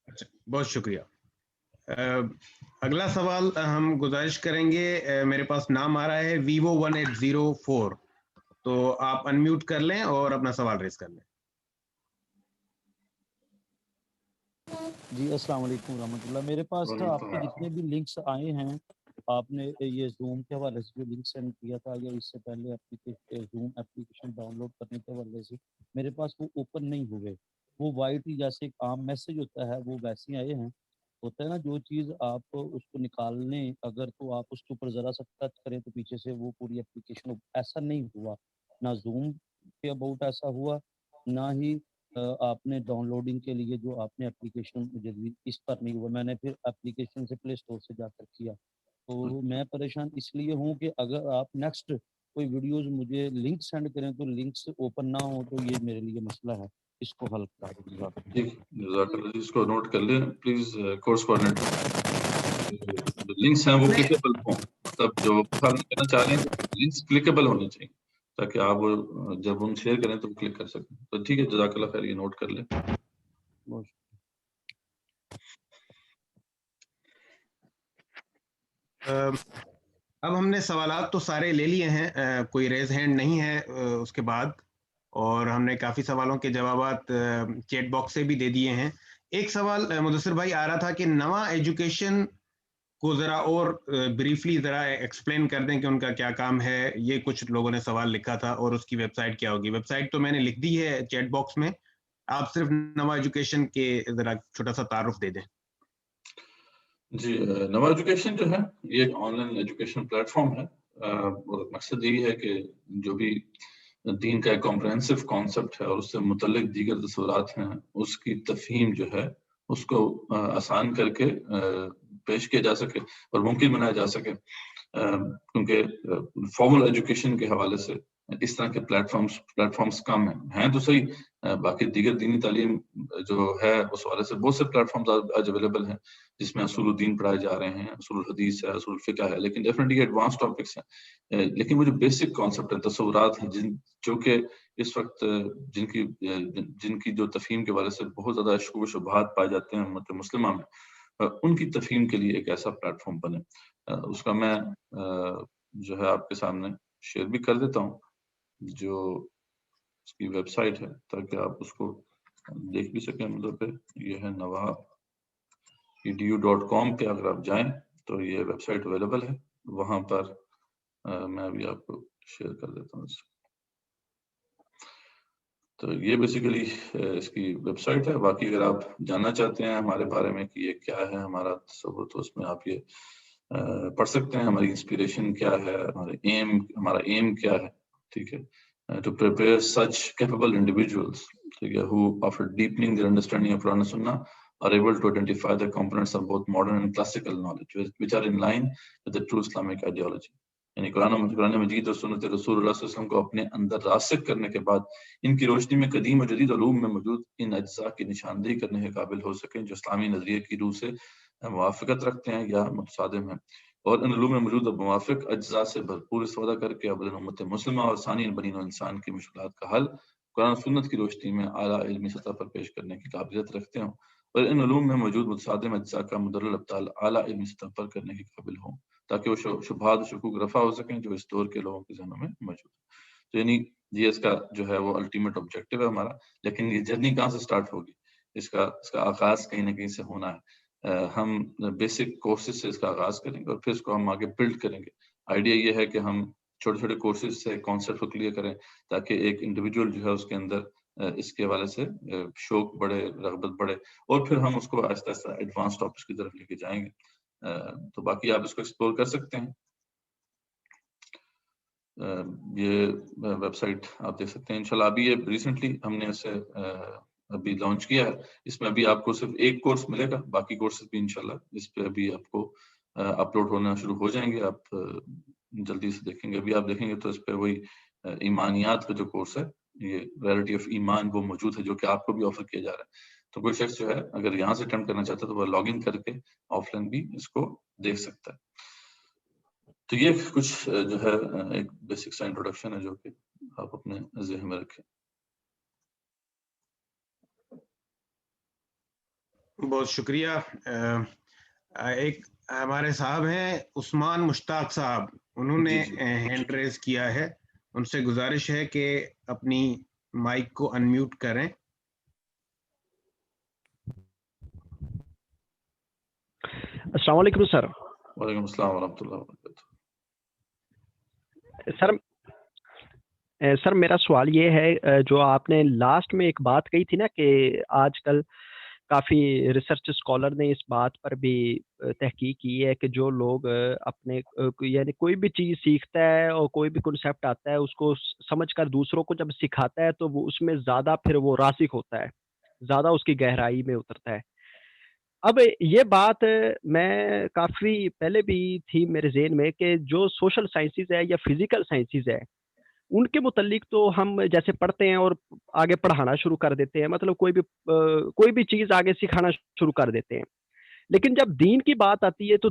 اچھا بہت شکریہ. اگلا سوال ہم گزارش کریں گے، میرے پاس نام آ رہا ہے Vivo 1804، تو آپ انمیوٹ کر لیں اور اپنا سوال ریز کر لیں. جی السلام علیکم ورحمۃ اللہ. میرے پاس تھا آپ کے جتنے بھی لنکس آئے ہیں، آپ نے یہ زوم کے حوالے سے جو لنک سینڈ کیا تھا یا اس سے پہلے زوم اپلیکیشن ڈاؤن لوڈ کرنے کے حوالے سے، میرے پاس وہ اوپن نہیں ہوئے. وہ وائٹ جیسے ایک عام میسج ہوتا ہے وہ ویسے آئے ہیں. ہوتا ہے نا جو چیز آپ اس کو نکالنے اگر تو آپ اس کے اوپر ذرا سا ٹچ کریں تو پیچھے سے وہ پوری اپلیکیشن، ایسا نہیں ہوا. نہ زوم کے اباؤٹ ایسا ہوا، نہ ہی آپ نے ڈاؤن لوڈنگ کے لیے جو آپ نے اپلیکیشن مجھے اس پر نہیں ہوا. میں نے پھر اپلیکیشن سے پلے اسٹور سے جا کر کیا. تو میں پریشان اس لیے ہوں کہ اگر آپ نیکسٹ کوئی ویڈیوز مجھے لنک سینڈ کریں تو لنکس اوپن نہ ہو، تو یہ میرے لیے مسئلہ ہے، اس کو حل کرا دیں. جزاک اللہ. اس کو نوٹ کر لیں پلیز. کورس کوآرڈینیٹر لنکس ہیں وہ کلکیبل ہوں، مطلب جو کرنا چاہ رہے ہیں لنکس کلکیبل ہونے چاہیے تاکہ آپ جب ہم شیئر کریں تو کلک کر سکیں. تو ٹھیک ہے، جزاک اللہ خیر، یہ نوٹ کر لیں. اب ہم نے سوالات تو سارے لے لیے ہیں، کوئی ریز ہینڈ نہیں ہے اس کے بعد، اور ہم نے کافی سوالوں کے جوابات چیٹ باکس سے بھی دے دیے ہیں. ایک سوال مدثر بھائی آ رہا تھا کہ نوا ایجوکیشن کو ذرا اور بریفلی ذرا ایکسپلین کر دیں کہ ان کا کیا کام ہے. یہ کچھ لوگوں نے سوال لکھا تھا، اور اس کی ویب سائٹ کیا ہوگی. ویب سائٹ تو میں نے لکھ دی ہے چیٹ باکس میں، آپ صرف نوا ایجوکیشن کے ذرا چھوٹا سا تعارف دے دیں. جی نوا ایجوکیشن جو ہے یہ ایک on line education plate form ہے، اور مقصد یہی ہے کہ جو بھی دین کا ایک کمپریہنسو کانسیپٹ ہے اور اس سے متعلق دیگر تصورات ہیں اس کی تفہیم جو ہے اس کو آسان کر کے پیش کیا جا سکے اور ممکن بنایا جا سکے. کیونکہ فارمل ایجوکیشن کے حوالے سے اس طرح کے پلیٹ فارمز کم ہیں تو صحیح، باقی دیگر دینی تعلیم جو ہے اس حوالے سے بہت سے پلیٹ فارمز آج اویلیبل ہیں جس میں اصول الدین پڑھائے جا رہے ہیں، اصول الحدیث ہے، اصول الفقہ ہے، لیکن ڈیفینیٹلی یہ ایڈوانس ٹاپکس ہیں. لیکن وہ جو بیسک کانسیپٹ ہیں، تصورات ہیں، جو کہ اس وقت جن کی جو تفہیم کے حوالے سے بہت زیادہ شکوک و شبہات پائے جاتے ہیں امت مسلمہ میں، ان کی تفہیم کے لیے ایک ایسا پلیٹ فارم بنے. اس کا میں جو ہے آپ کے سامنے شیئر بھی کر دیتا ہوں جو اس کی ویب سائٹ ہے تاکہ آپ اس کو دیکھ بھی سکیں. مطلب پہ یہ ہے nawab.edu.com پہ اگر آپ جائیں تو یہ ویب سائٹ اویلیبل ہے. وہاں پر میں ابھی آپ کو شیئر کر دیتا ہوں. تو یہ بیسیکلی اس کی ویب سائٹ ہے. باقی اگر آپ جاننا چاہتے ہیں ہمارے بارے میں کہ یہ کیا ہے ہمارا تصور، تو اس میں آپ یہ پڑھ سکتے ہیں ہماری انسپریشن کیا ہے، ہمارا ایم کیا ہے. ٹھیک ہے. To prepare such capable individuals who, after deepening their understanding of Quran and Sunnah, are able to identify the components of both modern and classical knowledge, which are in line with the true Islamic ideology. یعنی قرآن مجید اور سنت رسول اللہ صلی اللہ علیہ وسلم کو اپنے اندر راسخ کرنے کے بعد ان کی روشنی میں قدیم اور جدید علوم میں موجود ان اجزاء کی نشاندہی کرنے کے قابل ہو سکیں جو اسلامی نظریے کی روح سے موافقت رکھتے ہیں یا متصادم ہیں، اور ان علوم میں موجود موافق اجزاء سے بھرپور استفادہ کر کے اول امت مسلمہ اور ثانی بنی نوع انسان کی مشکلات کا حل قرآن و سنت کی روشنی میں اعلیٰ علمی سطح پر پیش کرنے کی قابلیت رکھتے ہوں، اور ان علوم میں موجود متصادم اجزاء کا مدلل ابطال اعلیٰ علمی سطح پر کرنے کے قابل ہوں تاکہ وہ شبہات و شکوک رفع ہو سکیں جو اس دور کے لوگوں کے ذہنوں میں موجود ہیں. تو یعنی یہ اس کا جو ہے وہ الٹیمیٹ آبجیکٹو ہے ہمارا. لیکن یہ جرنی کہاں سے سٹارٹ ہوگی؟ اس کا آغاز کہیں نہ کہیں سے ہونا ہے. ہم بیسک کورسز سے اس کا آغاز کریں گے اور پھر اس کو ہم آگے بلڈ کریں گے. آئیڈیا یہ ہے کہ ہم چھوٹے چھوٹے کورسز سے کانسیپٹ کو کلیئر کریں تاکہ ایک انڈیویجول جو ہے اس کے اندر اس کے حوالے سے شوق بڑھے، رغبت بڑھے، اور پھر ہم اس کو آہستہ آہستہ ایڈوانس ٹاپکس کی طرف لے کے جائیں گے. تو باقی آپ اس کو ایکسپلور کر سکتے ہیں. یہ ویب سائٹ آپ دیکھ سکتے ہیں. انشاءاللہ ابھی یہ ریسنٹلی ہم نے اسے ابھی لانچ کیا ہے. اس میں ابھی آپ کو صرف ایک کورس ملے گا، باقی کورسز بھی انشاءاللہ اس پہ ابھی آپ کو اپلوڈ ہونا شروع ہو جائیں گے. آپ جلدی سے دیکھیں گے. ابھی آپ دیکھیں گے تو اس پہ وہی ایمانیات کا جو کورس ہے، یہ ریئلٹی آف ایمان، وہ موجود ہے جو کہ آپ کو بھی آفر کیا جا رہا ہے. تو کوئی شخص جو ہے اگر یہاں سے اٹیمپٹ کرنا چاہتا ہے تو وہ لاگ ان کر کے آف لائن بھی اس کو دیکھ سکتا ہے. تو یہ کچھ جو ہے ایک بیسک سا انٹروڈکشن ہے جو کہ آپ اپنے ذہن میں رکھیں. بہت شکریہ. ایک ہمارے صاحب ہیں عثمان مشتاق صاحب، انہوں نے ہینڈ ریز کیا ہے. ان سے گزارش ہے کہ اپنی مائک کو انمیوٹ کریں. السلام علیکم سر. وعلیکم السلام ورحمۃ اللہ وبرکاتہ. سر میرا سوال یہ ہے، جو آپ نے لاسٹ میں ایک بات کہی تھی نا کہ آج کل کافی ریسرچ اسکالر نے اس بات پر بھی تحقیق کی ہے کہ جو لوگ اپنے یعنی کوئی بھی چیز سیکھتا ہے اور کوئی بھی کنسیپٹ آتا ہے اس کو سمجھ کر دوسروں کو جب سکھاتا ہے تو وہ اس میں زیادہ پھر وہ راسخ ہوتا ہے، زیادہ اس کی گہرائی میں اترتا ہے. اب یہ بات میں کافی پہلے بھی تھی میرے ذہن میں کہ جو سوشل سائنسز ہے یا فزیکل سائنسز ہے ان کے متعلق تو ہم جیسے پڑھتے ہیں اور آگے پڑھانا شروع کر دیتے ہیں، مطلب کوئی بھی چیز آگے سکھانا شروع کر دیتے ہیں. لیکن جب دین کی بات آتی ہے تو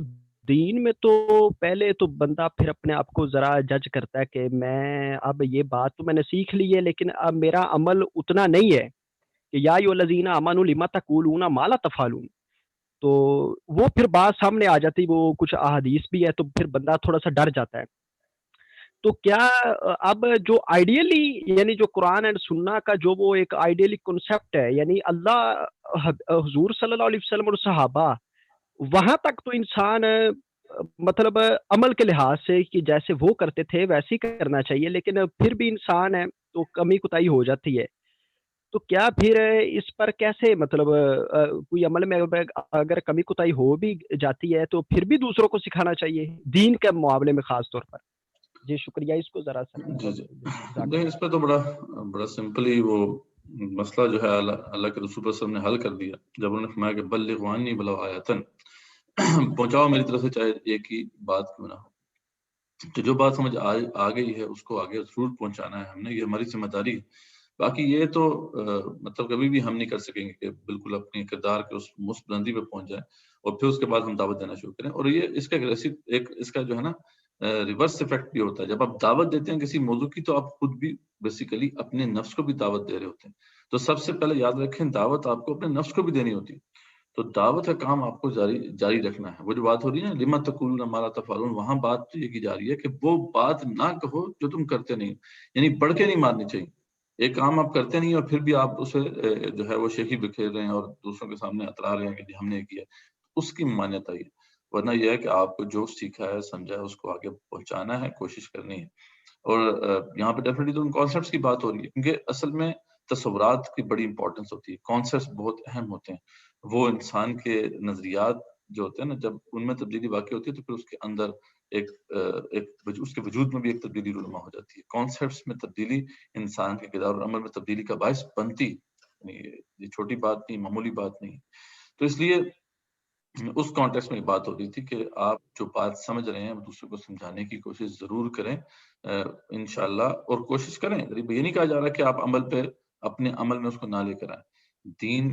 دین میں تو پہلے تو بندہ پھر اپنے آپ کو ذرا جج کرتا ہے کہ میں اب یہ بات تو میں نے سیکھ لی ہے لیکن اب میرا عمل اتنا نہیں ہے کہ یا الذین آمنوا لما تقولون ما لا تفعلون. تو وہ پھر بات سامنے آ جاتی، وہ کچھ احادیث بھی ہے تو پھر بندہ تھوڑا سا ڈر جاتا ہے. تو کیا اب جو آئیڈیلی یعنی جو قرآن اینڈ سننا کا جو وہ ایک آئیڈیلی کنسیپٹ ہے، یعنی اللہ حضور صلی اللہ علیہ وسلم اور صحابہ، وہاں تک تو انسان مطلب عمل کے لحاظ سے کہ جیسے وہ کرتے تھے ویسے ہی کرنا چاہیے، لیکن پھر بھی انسان ہے تو کمی کوتاہی ہو جاتی ہے. تو کیا پھر اس پر کیسے مطلب کوئی عمل میں اگر کمی کوتاہی ہو بھی جاتی ہے تو پھر بھی دوسروں کو سکھانا چاہیے دین کے معاملے میں خاص طور پر؟ جی شکریہ. اس کو ذرا سا اس پہ تو بڑا سمپلی وہ مسئلہ جو ہے اللہ کے رسول صلی اللہ علیہ وسلم نے حل کر دیا جب انہوں نے فرمایا کہ بلغ عنی ولو آیۃ، پہنچاؤ میری طرف سے چاہے ایک ہی بات کیوں نہ ہو. تو جو بات سمجھ آ گئی ہے اس کو آگے ضرور پہنچانا ہے ہم نے، یہ ہماری ذمہ داری ہے. باقی یہ تو مطلب کبھی بھی ہم نہیں کر سکیں گے کہ بالکل اپنی کردار کے اس بلندی پہ پہنچ جائیں اور پھر اس کے بعد ہم دعوت دینا شروع کریں. اور یہ اس کا اس کا جو ہے نا ریورس افیکٹ بھی ہوتا ہے. جب آپ دعوت دیتے ہیں کسی موضوع کی تو آپ خود بھی بیسیکلی اپنے نفس کو بھی دعوت دے رہے ہوتے ہیں. تو سب سے پہلے یاد رکھیں دعوت آپ کو اپنے نفس کو بھی دینی ہوتی ہے. تو تو دعوت کا کام آپ کو جاری رکھنا ہے. وہ جو بات ہو رہی ہے نا لما تقولون ما لا تفعلون، وہاں بات تو یہ کی جا رہی ہے کہ وہ بات نہ کہو جو تم کرتے نہیں، یعنی بڑھ کے نہیں مارنی چاہیے. ایک کام آپ کرتے نہیں اور پھر بھی آپ اسے جو ہے وہ شہی بکھیر رہے ہیں اور دوسروں کے سامنے اترا رہے ہیں کہ ہم نے کیا، اس کی مانیت آئی. ورنہ یہ ہے کہ آپ کو جو سیکھا ہے سمجھا ہے اس کو آگے پہنچانا ہے، کوشش کرنی ہے. اور یہاں پہ ڈیفینیٹلی تو ان کانسیپٹس کی بات ہو رہی ہے، کیونکہ اصل میں تصورات کی بڑی امپورٹنس ہوتی ہے، کانسیپٹس بہت اہم ہوتے ہیں. وہ انسان کے نظریات جو ہوتے ہیں نا، جب ان میں تبدیلی واقع ہوتی ہے تو پھر اس کے اندر اس کے وجود میں بھی ایک تبدیلی رونما ہو جاتی ہے. کانسیپٹس میں تبدیلی انسان کے کردار اور عمل میں تبدیلی کا باعث بنتی، یعنی یہ چھوٹی بات نہیں، معمولی بات نہیں. تو اس لیے اس کانٹیکسٹ میں بات ہو رہی تھی کہ آپ جو بات سمجھ رہے ہیں دوسرے کو سمجھانے کی کوشش ضرور کریں انشاءاللہ، اور کوشش کریں. یہ نہیں کہا جا رہا کہ آپ اپنے عمل میں اس کو نہ لے کر آئیں. دین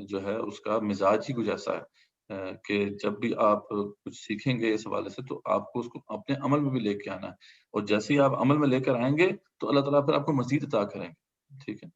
جو ہے اس کا مزاج ہی کچھ ایسا ہے کہ جب بھی آپ کچھ سیکھیں گے اس حوالے سے تو آپ کو اس کو اپنے عمل میں بھی لے کے آنا ہے، اور جیسے ہی آپ عمل میں لے کر آئیں گے تو اللہ تعالیٰ پھر آپ کو مزید عطا کریں گے. ٹھیک ہے.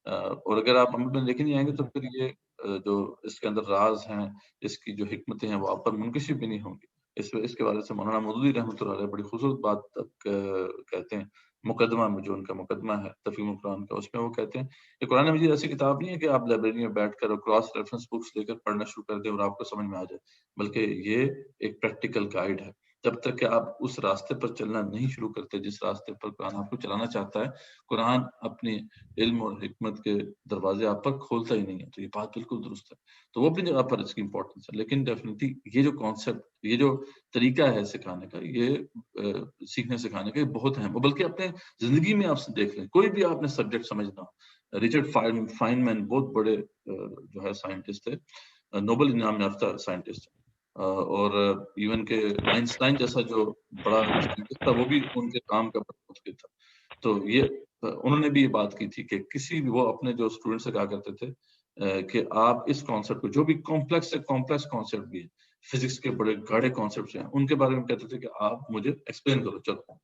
اور اگر آپ عمل میں لے کے نہیں آئیں گے تو پھر یہ جو اس کے اندر راز ہیں، اس کی جو حکمتیں ہیں وہ آپ پر منکشف بھی نہیں ہوں گی. اس کے بارے سے مولانا مودودی رحمۃ اللہ علیہ بڑی خوبصورت بات کہتے ہیں. مقدمہ میں جو ان کا مقدمہ ہے تفہیم القرآن کا، اس میں وہ کہتے ہیں کہ قرآن مجید ایسی کتاب نہیں ہے کہ آپ لائبریری میں بیٹھ کر اور کراس ریفرنس بکس لے کر پڑھنا شروع کر دیں اور آپ کو سمجھ میں آ جائے، بلکہ یہ ایک پریکٹیکل گائیڈ ہے. جب تک کہ آپ اس راستے پر چلنا نہیں شروع کرتے جس راستے پر قرآن آپ کو چلانا چاہتا ہے، قرآن اپنی علم اور حکمت کے دروازے آپ پر کھولتا ہی نہیں ہے. تو یہ بات بالکل درست ہے. تو وہ اپنی جگہ پر اس کی امپورٹنس ہے، لیکن ڈیفینیٹلی یہ جو کانسیپٹ، یہ جو طریقہ ہے سکھانے کا، یہ سیکھنے سکھانے کا بہت اہم ہے. بلکہ اپنے زندگی میں آپ دیکھ لیں، کوئی بھی آپ نے سبجیکٹ سمجھنا ہو، ریچرڈ فائنمین بہت بڑے جو ہے سائنٹسٹ تھے، نوبل انعام یافتہ سائنٹسٹ، اور ایون کہ آئنسٹائن جیسا جو بڑا سائنٹسٹ تھا وہ بھی ان کے کام کا متفق تھا. تو یہ انہوں نے بھی یہ بات کی تھی کہ کسی بھی، وہ اپنے جو اسٹوڈنٹ سے کہا کرتے تھے کہ آپ اس کانسیپٹ کو، جو بھی کمپلیکس کانسیپٹ بھی ہے، فزکس کے بڑے گاڑے کانسیپٹس ہیں، ان کے بارے میں کہتے تھے کہ آپ مجھے ایکسپلین کرو. چلو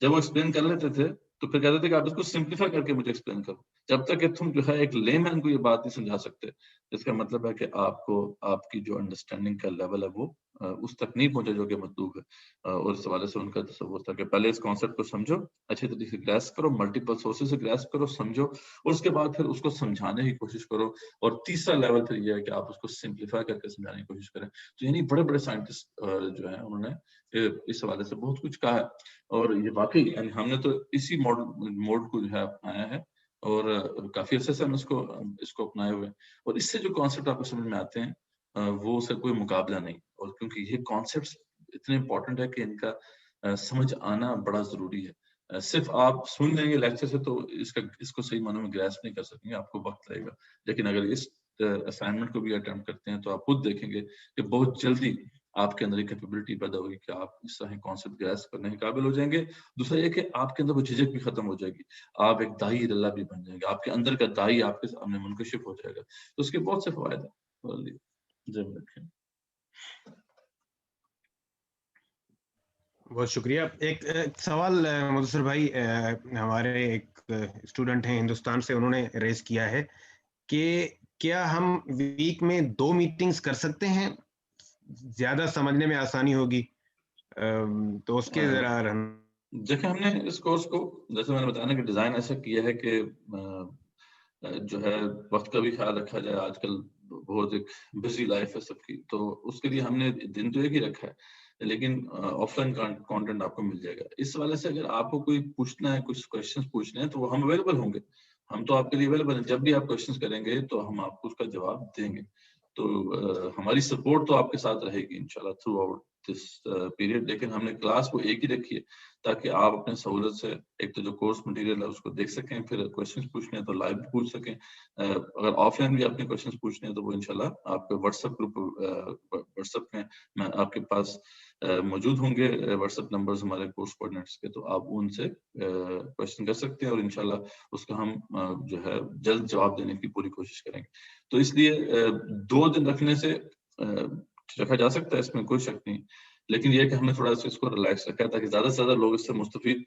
جب وہ ایکسپلین کر لیتے تھے تو پھر کہتے تھے کہ آپ اس کو سمپلیفائی کر کے مجھے ایکسپلین کرو. جب تک کہ تم جو ہے ایک لے مین کو یہ بات نہیں سمجھا سکتے، اس کا مطلب ہے کہ آپ کو آپ کی جو انڈرسٹینڈنگ کا لیول ہے وہ اس تک نہیں پہنچا جو کہ مطلوب ہے. اور اس حوالے سے ان کا تصور تھا کہ پہلے اس کانسیپٹ کو سمجھو، اچھے طریقے سے گریسپ کرو، ملٹیپل سورسز سے گریسپ کرو، سمجھو، اور اس کے بعد پھر اس کو سمجھانے کی کوشش کرو. اور تیسرا لیول پھر یہ ہے کہ آپ اس کو سمپلیفائی کر کے سمجھانے کی کوشش کریں. تو یعنی بڑے بڑے سائنٹسٹ جو ہیں انہوں نے اس حوالے سے بہت کچھ کہا ہے، اور یہ واقعی یعنی ہم نے تو اسی موڈ کو جو ہے اپنایا ہے، اور کافی عرصے سے ہم اس کو اپنائے ہوئے ہیں. اور اس سے جو کانسیپٹ آپ کو سمجھ میں آتے ہیں وہ اس کا کوئی مقابلہ نہیں. اور کیونکہ یہ کانسیپٹس اتنے امپورٹنٹ ہے کہ ان کا سمجھ آنا بڑا ضروری ہے. صرف آپ سن لیں گے لیکچر سے تو اس کو صحیح معنوں میں گریسپ نہیں کر سکیں گے، آپ کو وقت لگے گا. لیکن اگر اس اسائنمنٹ کو بھی اٹیمپٹ کرتے ہیں تو آپ خود دیکھیں گے کہ بہت جلدی آپ کے اندر ایک کیپیبلٹی پیدا ہوگی کہ آپ اس طرح کانسیپٹ گریسپ کرنے کے قابل ہو جائیں گے. دوسرا یہ کہ آپ کے اندر وہ جھجک بھی ختم ہو جائے گی، آپ ایک دائی اللہ بھی بن جائیں گے، آپ کے اندر کا دائی آپ کے سامنے منکشف ہو جائے گا. تو اس کے بہت سے فوائد ہیں. بہت شکریہ. ایک سوال مدثر بھائی، ہمارے ایک اسٹوڈنٹ ہیں ہندوستان سے، انہوں نے ریز کیا ہے کہ کیا ہم ویک میں 2 میٹنگز کر سکتے ہیں؟ زیادہ سمجھنے میں آسانی ہوگی. تو اس کے ذرا دیکھیں، ہم نے اس کورس کو جیسے میں نے بتایا کہ ڈیزائن ایسا کیا ہے کہ جو ہے وقت کا بھی خیال رکھا جائے. آج کل بہت ایک بزی لائف ہے سب کی، تو اس کے لیے ہم نے دن تو ایک ہی رکھا ہے، لیکن آف لائن کانٹینٹ آپ کو مل جائے گا. اس حوالے سے اگر آپ کو کوئی پوچھنا ہے، کچھ کوشچنس پوچھنے ہیں تو وہ ہم اویلیبل ہوں گے. ہم تو آپ کے لیے اویلیبل ہیں، جب بھی آپ کوشچنس کریں گے تو ہم آپ کو اس کا جواب دیں گے. تو ہماری سپورٹ تو آپ کے ساتھ رہے گی انشاءاللہ تھرو آؤٹ دس پیریڈ. لیکن ہم نے کلاس کو ایک ہی رکھی ہے تاکہ آپ اپنے سہولت سے ایک تو جو کورس مٹیریل ہے اس کو دیکھ سکیں، پھر کوشچنس پوچھنے ہیں تو لائیو بھی پوچھ سکیں. اگر آف لائن بھی اپنے کوشچنس پوچھنے ہیں تو وہ انشاءاللہ آپ کے what's app group, what's app میں آپ کے پاس موجود ہوں گے واٹس ایپ نمبرز ہمارے کورس کوآرڈینیٹرز کے، تو آپ ان سے کوشچن کر سکتے ہیں اور انشاءاللہ اس کا ہم جو ہے جلد جواب دینے کی پوری کوشش کریں گے. تو اس لیے 2 دن رکھنے سے رکھا جا سکتا ہے، اس میں کوئی شک نہیں، لیکن یہ کہ ہم نے تھوڑا سا اس کو ریلیکس رکھا تاکہ زیادہ سے زیادہ لوگ اس سے مستفید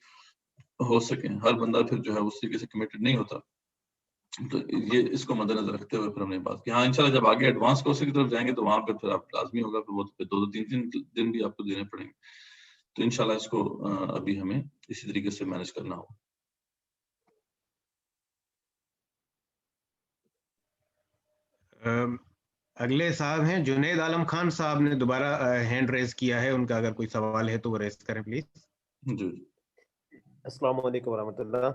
ہو سکیں. ہر بندہ پھر جو ہے اس طریقے سے کمیٹڈ نہیں ہوتا. تو یہ اس کو مد نظر رکھتے ہوئے پھر ہم نے بات کی. ہاں انشاءاللہ جب آگے ایڈوانس کورس کی طرف جائیں گے تو وہاں پہ پھر آپ لازمی ہوگا پھر وہ 2-3 دن بھی آپ کو دینے پڑیں گے. تو انشاءاللہ اس کو ابھی ہمیں اسی طریقے سے مینج کرنا ہوگا. اگلے صاحب ہیں جنید عالم خان صاحب نے دوبارہ ہینڈ ریز کیا ہے. ان کا اگر کوئی سوال ہے تو وہ ریز کریں پلیز. جی السلام علیکم ورحمۃ اللہ.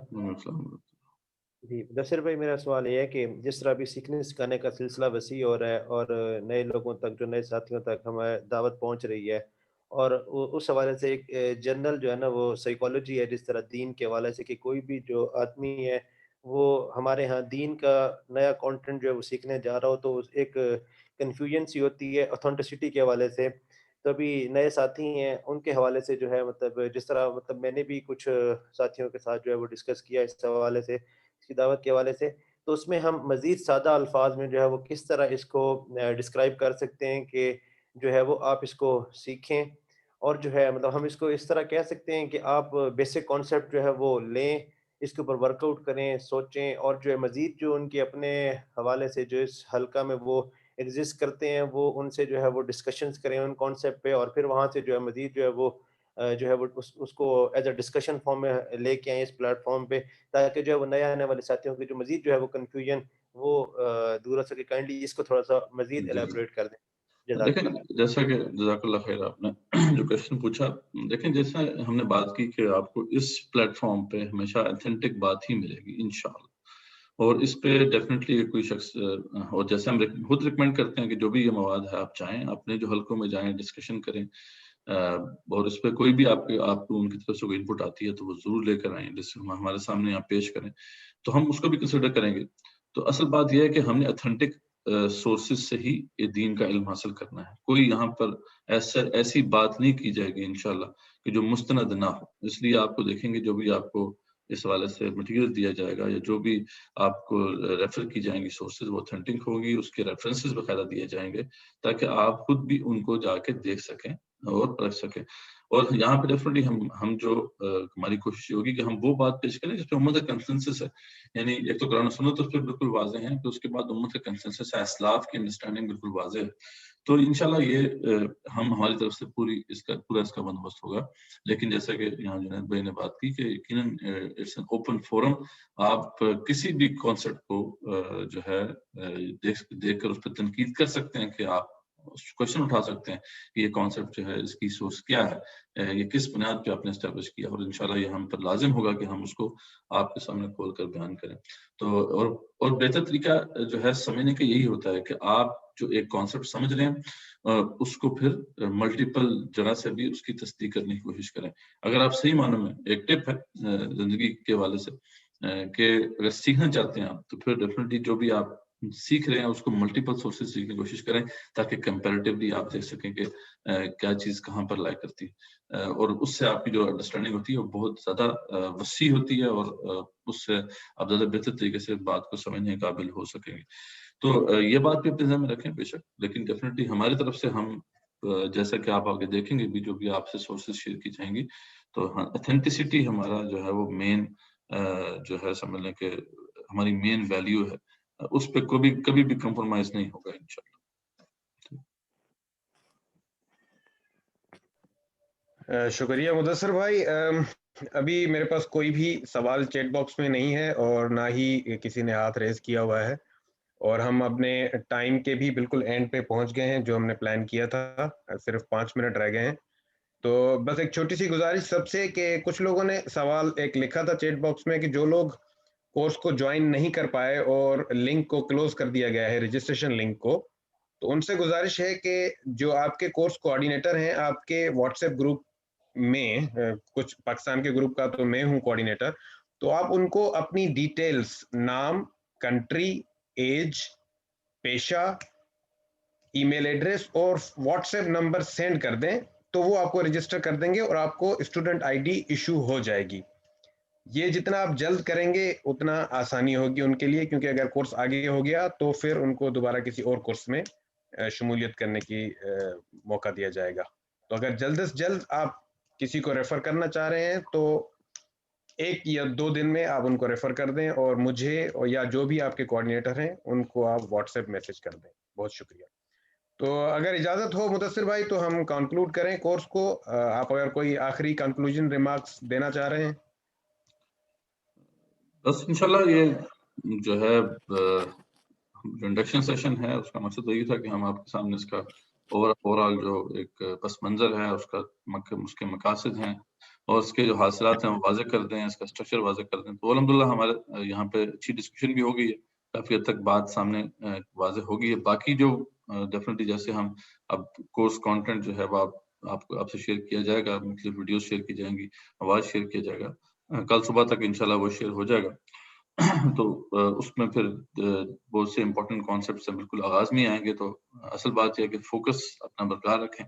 جی مدثر بھائی میرا سوال یہ ہے کہ جس طرح ابھی سیکھنے سکھانے کا سلسلہ وسیع ہو رہا ہے اور نئے لوگوں تک جو نئے ساتھیوں تک ہمیں دعوت پہنچ رہی ہے اور اس حوالے سے ایک جنرل جو ہے نا وہ سائیکالوجی ہے جس طرح دین کے حوالے سے کہ کوئی بھی جو آدمی ہے وہ ہمارے ہاں دین کا نیا کانٹینٹ جو ہے وہ سیکھنے جا رہا ہو تو ایک کنفیوژن سی ہوتی ہے اتھینٹسٹی کے حوالے سے. تو ابھی نئے ساتھی ہیں ان کے حوالے سے جو ہے مطلب جس طرح مطلب میں نے بھی کچھ ساتھیوں کے ساتھ جو ہے وہ ڈسکس کیا اس حوالے سے اس کی دعوت کے حوالے سے تو اس میں ہم مزید سادہ الفاظ میں جو ہے وہ کس طرح اس کو ڈسکرائب کر سکتے ہیں کہ جو ہے وہ آپ اس کو سیکھیں اور جو ہے مطلب ہم اس کو اس طرح کہہ سکتے ہیں کہ آپ بیسک کانسیپٹ جو ہے وہ لیں اس کے اوپر ورک آؤٹ کریں سوچیں اور جو ہے مزید جو ان کے اپنے حوالے سے جو اس حلقہ میں وہ ایگزسٹ کرتے ہیں وہ ان سے جو ہے وہ ڈسکشنز کریں ان کانسیپٹ پہ اور پھر وہاں سے جو ہے مزید جو ہے وہ اس کو ایز اے ڈسکشن فارم میں لے کے آئیں اس پلیٹ فارم پہ تاکہ جو ہے وہ نئے آنے والے ساتھیوں کی جو مزید جو ہے وہ کنفیوژن وہ دور ہو سکے. کائنڈلی اس کو تھوڑا سا مزید ایلیبوریٹ کر دیں. دیکھیں جیسا کہ جزاک اللہ خیر آپ نے جو کوشچن پوچھا, دیکھیں جیسا ہم نے بات کی کہ آپ کو اس پلیٹ فارم پہ ہمیشہ اتھینٹک بات ہی ملے گی انشاءاللہ, اور اس پہ ڈیفینیٹلی کوئی شخص اور جیسے ہم خود ریکمینڈ کرتے ہیں کہ جو بھی یہ مواد ہے آپ چاہیں اپنے جو حلقوں میں جائیں ڈسکشن کریں اور اس پہ کوئی بھی آپ کو ان کی طرف سے کوئی انپٹ آتی ہے تو وہ ضرور لے کر آئیں ہمارے سامنے آپ پیش کریں تو ہم اس کو بھی کنسیڈر کریں گے. تو اصل بات یہ ہے کہ ہم نے اتھینٹک سورسز سے ہی یہ دین کا علم حاصل کرنا ہے. کوئی یہاں پر ایسی بات نہیں کی جائے گی انشاءاللہ کہ جو مستند نہ ہو. اس لیے آپ کو دیکھیں گے جو بھی آپ کو اس حوالے سے مٹیریل دیا جائے گا یا جو بھی آپ کو ریفر کی جائیں گی سورسز وہ اتھینٹک ہوگی, اس کے ریفرنسز باقاعدہ دیے جائیں گے تاکہ آپ خود بھی ان کو جا کے دیکھ سکیں اور پرکھ سکیں. اور یہاں پہ ڈیفینیٹلی ہم جو ہماری کوشش ہوگی کہ ہم وہ بات پیش کریں جس پہ امت کا کنسنسس ہے. یعنی ایک تو قرآن و سنت اس پہ بالکل واضح ہے, تو اس کے بعد امت کا کنسنسس ہے, اسلاف کی انڈرسٹینڈنگ بالکل واضح ہے. تو انشاءاللہ یہ ہم ہماری طرف سے اس کا بندوبست ہوگا. لیکن جیسا کہ یہاں جنید بھائی نے بات کی کہ یقیناً اٹس این اوپن فورم, آپ کسی بھی کانسیپٹ کو جو ہے دیکھ کر اس پہ تنقید کر سکتے ہیں کہ آپ کوشچن اٹھا سکتے ہیں کہ یہ کانسیپٹ جو ہے اس کی سورس کیا ہے, یہ کس بنیاد پہ آپ نے اسٹیبلش کیا, اور انشاءاللہ یہ ہم پر لازم ہوگا کہ ہم اس کو آپ کے سامنے کھول کر بیان کریں. تو اور بہتر طریقہ جو ہے سمجھنے کا یہی ہوتا ہے کہ آپ جو ایک کانسیپٹ سمجھ لیں اس کو پھر ملٹیپل جگہ سے بھی اس کی تصدیق کرنے کی کوشش کریں. اگر آپ صحیح معنوں میں ایک ٹپ ہے زندگی کے حوالے سے کہ اگر سیکھنا چاہتے ہیں آپ تو پھر ڈیفینیٹلی جو بھی آپ سیکھ رہے ہیں اس کو ملٹیپل سورسز سیکھنے کی کوشش کریں تاکہ کمپیریٹیولی آپ دیکھ سکیں کہ کیا چیز کہاں پر لائے کرتی ہے, اور اس سے آپ کی جو انڈرسٹینڈنگ ہوتی ہے وہ بہت زیادہ وسیع ہوتی ہے اور اس سے آپ زیادہ بہتر طریقے سے بات کو سمجھنے کے قابل ہو سکیں گے. تو یہ بات بھی اپنے ذہن میں رکھیں بے شک, لیکن ڈیفینیٹلی ہماری طرف سے ہم جیسا کہ آپ آگے دیکھیں گے بھی جو بھی آپ سے سورسز شیئر کی جائیں گی تو اتھینٹسٹی ہمارا جو ہے وہ مین جو ہے سمجھ لیں کہ ہماری مین ویلیو ہے, اس پہ کبھی بھی کمپرومائز نہیں ہوگا انشاءاللہ. شکریہ مدثر بھائی. ابھی میرے پاس کوئی بھی سوال چیٹ باکس میں نہیں ہے اور نہ ہی کسی نے ہاتھ ریز کیا ہوا ہے, اور ہم اپنے ٹائم کے بھی بالکل اینڈ پہ پہنچ گئے ہیں جو ہم نے پلان کیا تھا, صرف 5 منٹ رہ گئے ہیں. تو بس ایک چھوٹی سی گزارش سب سے کہ کچھ لوگوں نے سوال ایک لکھا تھا چیٹ باکس میں کہ جو لوگ کورس کو جوائن نہیں کر پائے اور لنک کو کلوز کر دیا گیا ہے رجسٹریشن لنک کو, تو ان سے گزارش ہے کہ جو آپ کے کورس کوآرڈینیٹر ہیں آپ کے واٹس ایپ گروپ میں, کچھ پاکستان کے گروپ کا تو میں ہوں کوآرڈینیٹر, تو آپ ان کو اپنی ڈیٹیلز, نام, کنٹری, ایج, پیشہ, ای میل ایڈریس اور واٹس ایپ نمبر سینڈ کر دیں تو وہ آپ کو رجسٹر کر دیں گے اور آپ کو اسٹوڈنٹ آئی ڈی ایشو ہو جائے گی. یہ جتنا آپ جلد کریں گے اتنا آسانی ہوگی ان کے لیے, کیونکہ اگر کورس آگے ہو گیا تو پھر ان کو دوبارہ کسی اور کورس میں شمولیت کرنے کی موقع دیا جائے گا. تو اگر جلد از جلد آپ کسی کو ریفر کرنا چاہ رہے ہیں تو 1 یا 2 دن میں آپ ان کو ریفر کر دیں اور مجھے یا جو بھی آپ کے کوآرڈینیٹر ہیں ان کو آپ واٹس ایپ میسج کر دیں. بہت شکریہ. تو اگر اجازت ہو مدثر بھائی تو ہم کنکلوڈ کریں کورس کو. آپ اگر کوئی آخری کنکلوژن ریمارکس دینا چاہ رہے ہیں. بس انشاءاللہ یہ جو ہے انڈکشن سیشن ہے اس کا مقصد یہی تھا کہ ہم آپ کے سامنے اس کا اوور آل جو ایک پس منظر ہے اس کے مقاصد ہیں اور اس کے جو حاصلات ہیں وہ واضح کر دیں, اس کا اسٹرکچر واضح کر دیں. تو الحمدللہ ہمارے یہاں پہ اچھی ڈسکشن بھی ہو گئی ہے, کافی حد تک بات سامنے واضح ہو گئی ہے. باقی جو ڈیفینیٹلی جیسے ہم اب کورس کانٹینٹ جو ہے وہ آپ سے شیئر کیا جائے گا, مختلف ویڈیوز شیئر کی جائیں گی, آواز شیئر کیا جائے گا, کل صبح تک انشاءاللہ وہ شیئر ہو جائے گا. تو اس میں پھر بہت سے امپورٹنٹ کانسیپٹس ہیں بالکل آغاز میں آئیں گے. تو اصل بات یہ ہے کہ فوکس اپنا برقرار رکھیں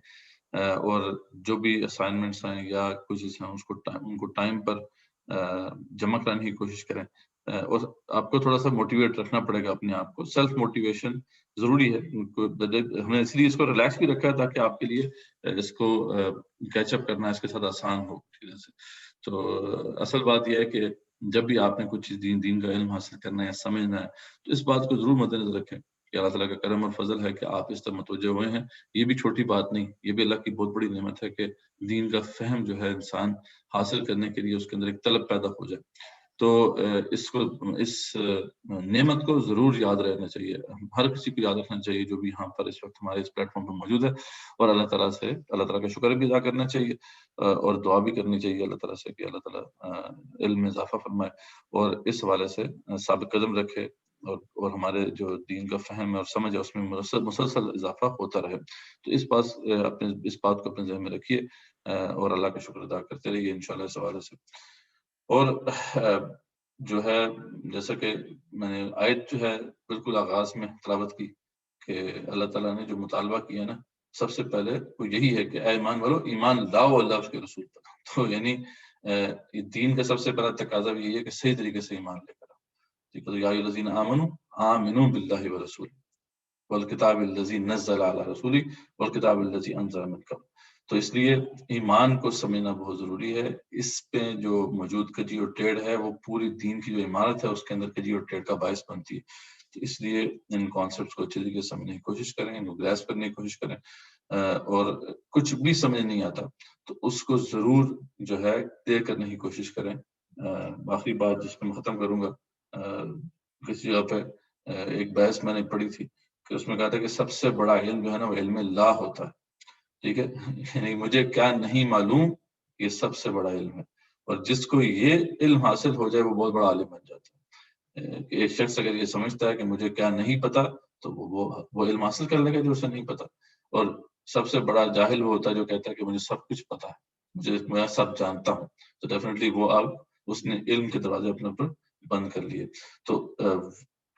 اور جو بھی اسائنمنٹس ہیں یا کوئزز ہیں ان کو ٹائم پر جمع کرانے کی کوشش کریں. اور آپ کو تھوڑا سا موٹیویٹ رکھنا پڑے گا اپنے آپ کو. سیلف موٹیویشن ضروری ہے. ہم نے اس لیے اس کو ریلیکس بھی رکھا ہے تاکہ آپ کے لیے اس کو کیچ اپ کرنا اس کے ساتھ آسان ہو. تو اصل بات یہ ہے کہ جب بھی آپ نے کچھ چیز دین کا علم حاصل کرنا ہے یا سمجھنا ہے تو اس بات کو ضرور مد نظر رکھیں کہ اللہ تعالیٰ کا کرم اور فضل ہے کہ آپ اس طرح متوجہ ہوئے ہیں. یہ بھی چھوٹی بات نہیں, یہ بھی اللہ کی بہت بڑی نعمت ہے کہ دین کا فہم جو ہے انسان حاصل کرنے کے لیے اس کے اندر ایک طلب پیدا ہو جائے. تو اس نعمت کو ضرور یاد رکھنا چاہیے, ہر کسی کو یاد رکھنا چاہیے جو بھی یہاں پر اس وقت ہمارے اس پلیٹ فارم پر موجود ہے. اور اللہ تعالیٰ کا شکر بھی ادا کرنا چاہیے اور دعا بھی کرنی چاہیے اللہ تعالیٰ سے کہ اللہ تعالیٰ علم میں اضافہ فرمائے اور اس حوالے سے ثابت قدم رکھے اور ہمارے جو دین کا فہم ہے اور سمجھ ہے اس میں مسلسل اضافہ ہوتا رہے. تو اس بات کو اپنے ذہن میں رکھیے اور اللہ کا شکر ادا کرتے رہیے انشاءاللہ اس حوالے سے. اور جو ہے جیسا کہ میں نے آیت جو ہے بالکل آغاز میں تلاوت کی کہ اللہ تعالیٰ نے جو مطالبہ کیا نا سب سے پہلے وہ یہی ہے کہ اے ایمان والو ایمان لاؤ اللہ اس کے رسول پر. تو یعنی دین کا سب سے بڑا تقاضا بھی یہی ہے کہ صحیح طریقے سے ایمان لے کر آؤ. یا ایھا الذین آمنوا آمنوا باللہ ورسولہ والکتاب الذی نزل علی رسولہ والکتاب الذی انزل من قبل. تو اس لیے ایمان کو سمجھنا بہت ضروری ہے. اس پہ جو موجود کجی اور ٹیڑھ ہے وہ پوری دین کی جو عمارت ہے اس کے اندر کجی اور ٹیڑھ کا باعث بنتی ہے. تو اس لیے ان کانسیپٹس کو اچھے طریقے سے سمجھنے کی کوشش کریں, ان کو گریسپ کرنے کی کوشش کریں. اور کچھ بھی سمجھ نہیں آتا تو اس کو ضرور جو ہے طے کرنے کی کوشش کریں. آخری بات جس پہ میں ختم کروں گا, کسی جگہ پہ ایک بحث میں نے پڑھی تھی کہ اس میں کہا تھا کہ سب سے بڑا علم جو ہے نا وہ علم لا ہوتا ہے. ٹھیک ہے, یعنی مجھے کیا نہیں معلوم یہ سب سے بڑا علم ہے. اور جس کو یہ علم حاصل ہو جائے وہ بہت بڑا عالم بن جاتا ہے. ایک شخص اگر یہ سمجھتا ہے کہ مجھے کیا نہیں پتا تو وہ علم حاصل کر لے گا جو اسے نہیں پتا. اور سب سے بڑا جاہل وہ ہوتا ہے جو کہتا ہے کہ مجھے سب کچھ پتا ہے, میں سب جانتا ہوں. تو ڈیفینیٹلی وہ اب اس نے علم کے دروازے اپنے اوپر بند کر لیے. تو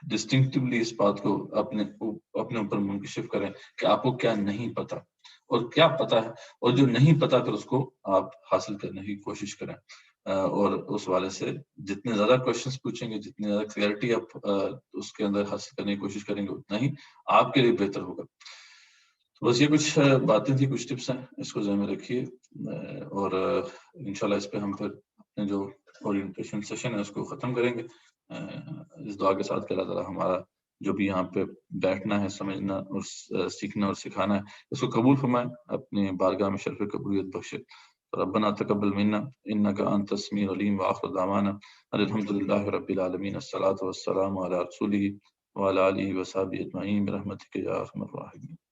ڈسٹنکٹیولی اس بات کو اپنے اوپر منکشف کریں کہ آپ کو کیا نہیں پتا اور کیا پتا ہے, اور جو نہیں پتا پھر اس کو آپ حاصل کرنے کی کوشش کریں. اور اس والے سے جتنے زیادہ کوشچنس پوچھیں گے, جتنی زیادہ کلیئرٹی آپ اس کے اندر حاصل کرنے کی کوشش کریں گے اتنا ہی آپ کے لیے بہتر ہوگا. بس یہ کچھ باتیں تھیں, کچھ ٹپس ہیں, اس کو ذہن میں رکھیے. اور انشاءاللہ اس پہ ہم پھر اپنے جو اورینٹیشن سیشن ہے اس کو ختم کریں گے اس دعا کے ساتھ کہ اللہ تعالیٰ ہمارا جو بھی یہاں پہ بیٹھنا ہے, سمجھنا اور سیکھنا اور سکھانا ہے اس کو قبول فرمائے, اپنے بارگاہ میں شرف قبولیت بخشے. ربنا تقبل منا انك انت السميع العليم واخر دعوانا الحمد لله رب العالمين. الصلاة والسلام على رسوله وعلى آله وصحبه اجمعين برحمتك يا ارحم الراحمين.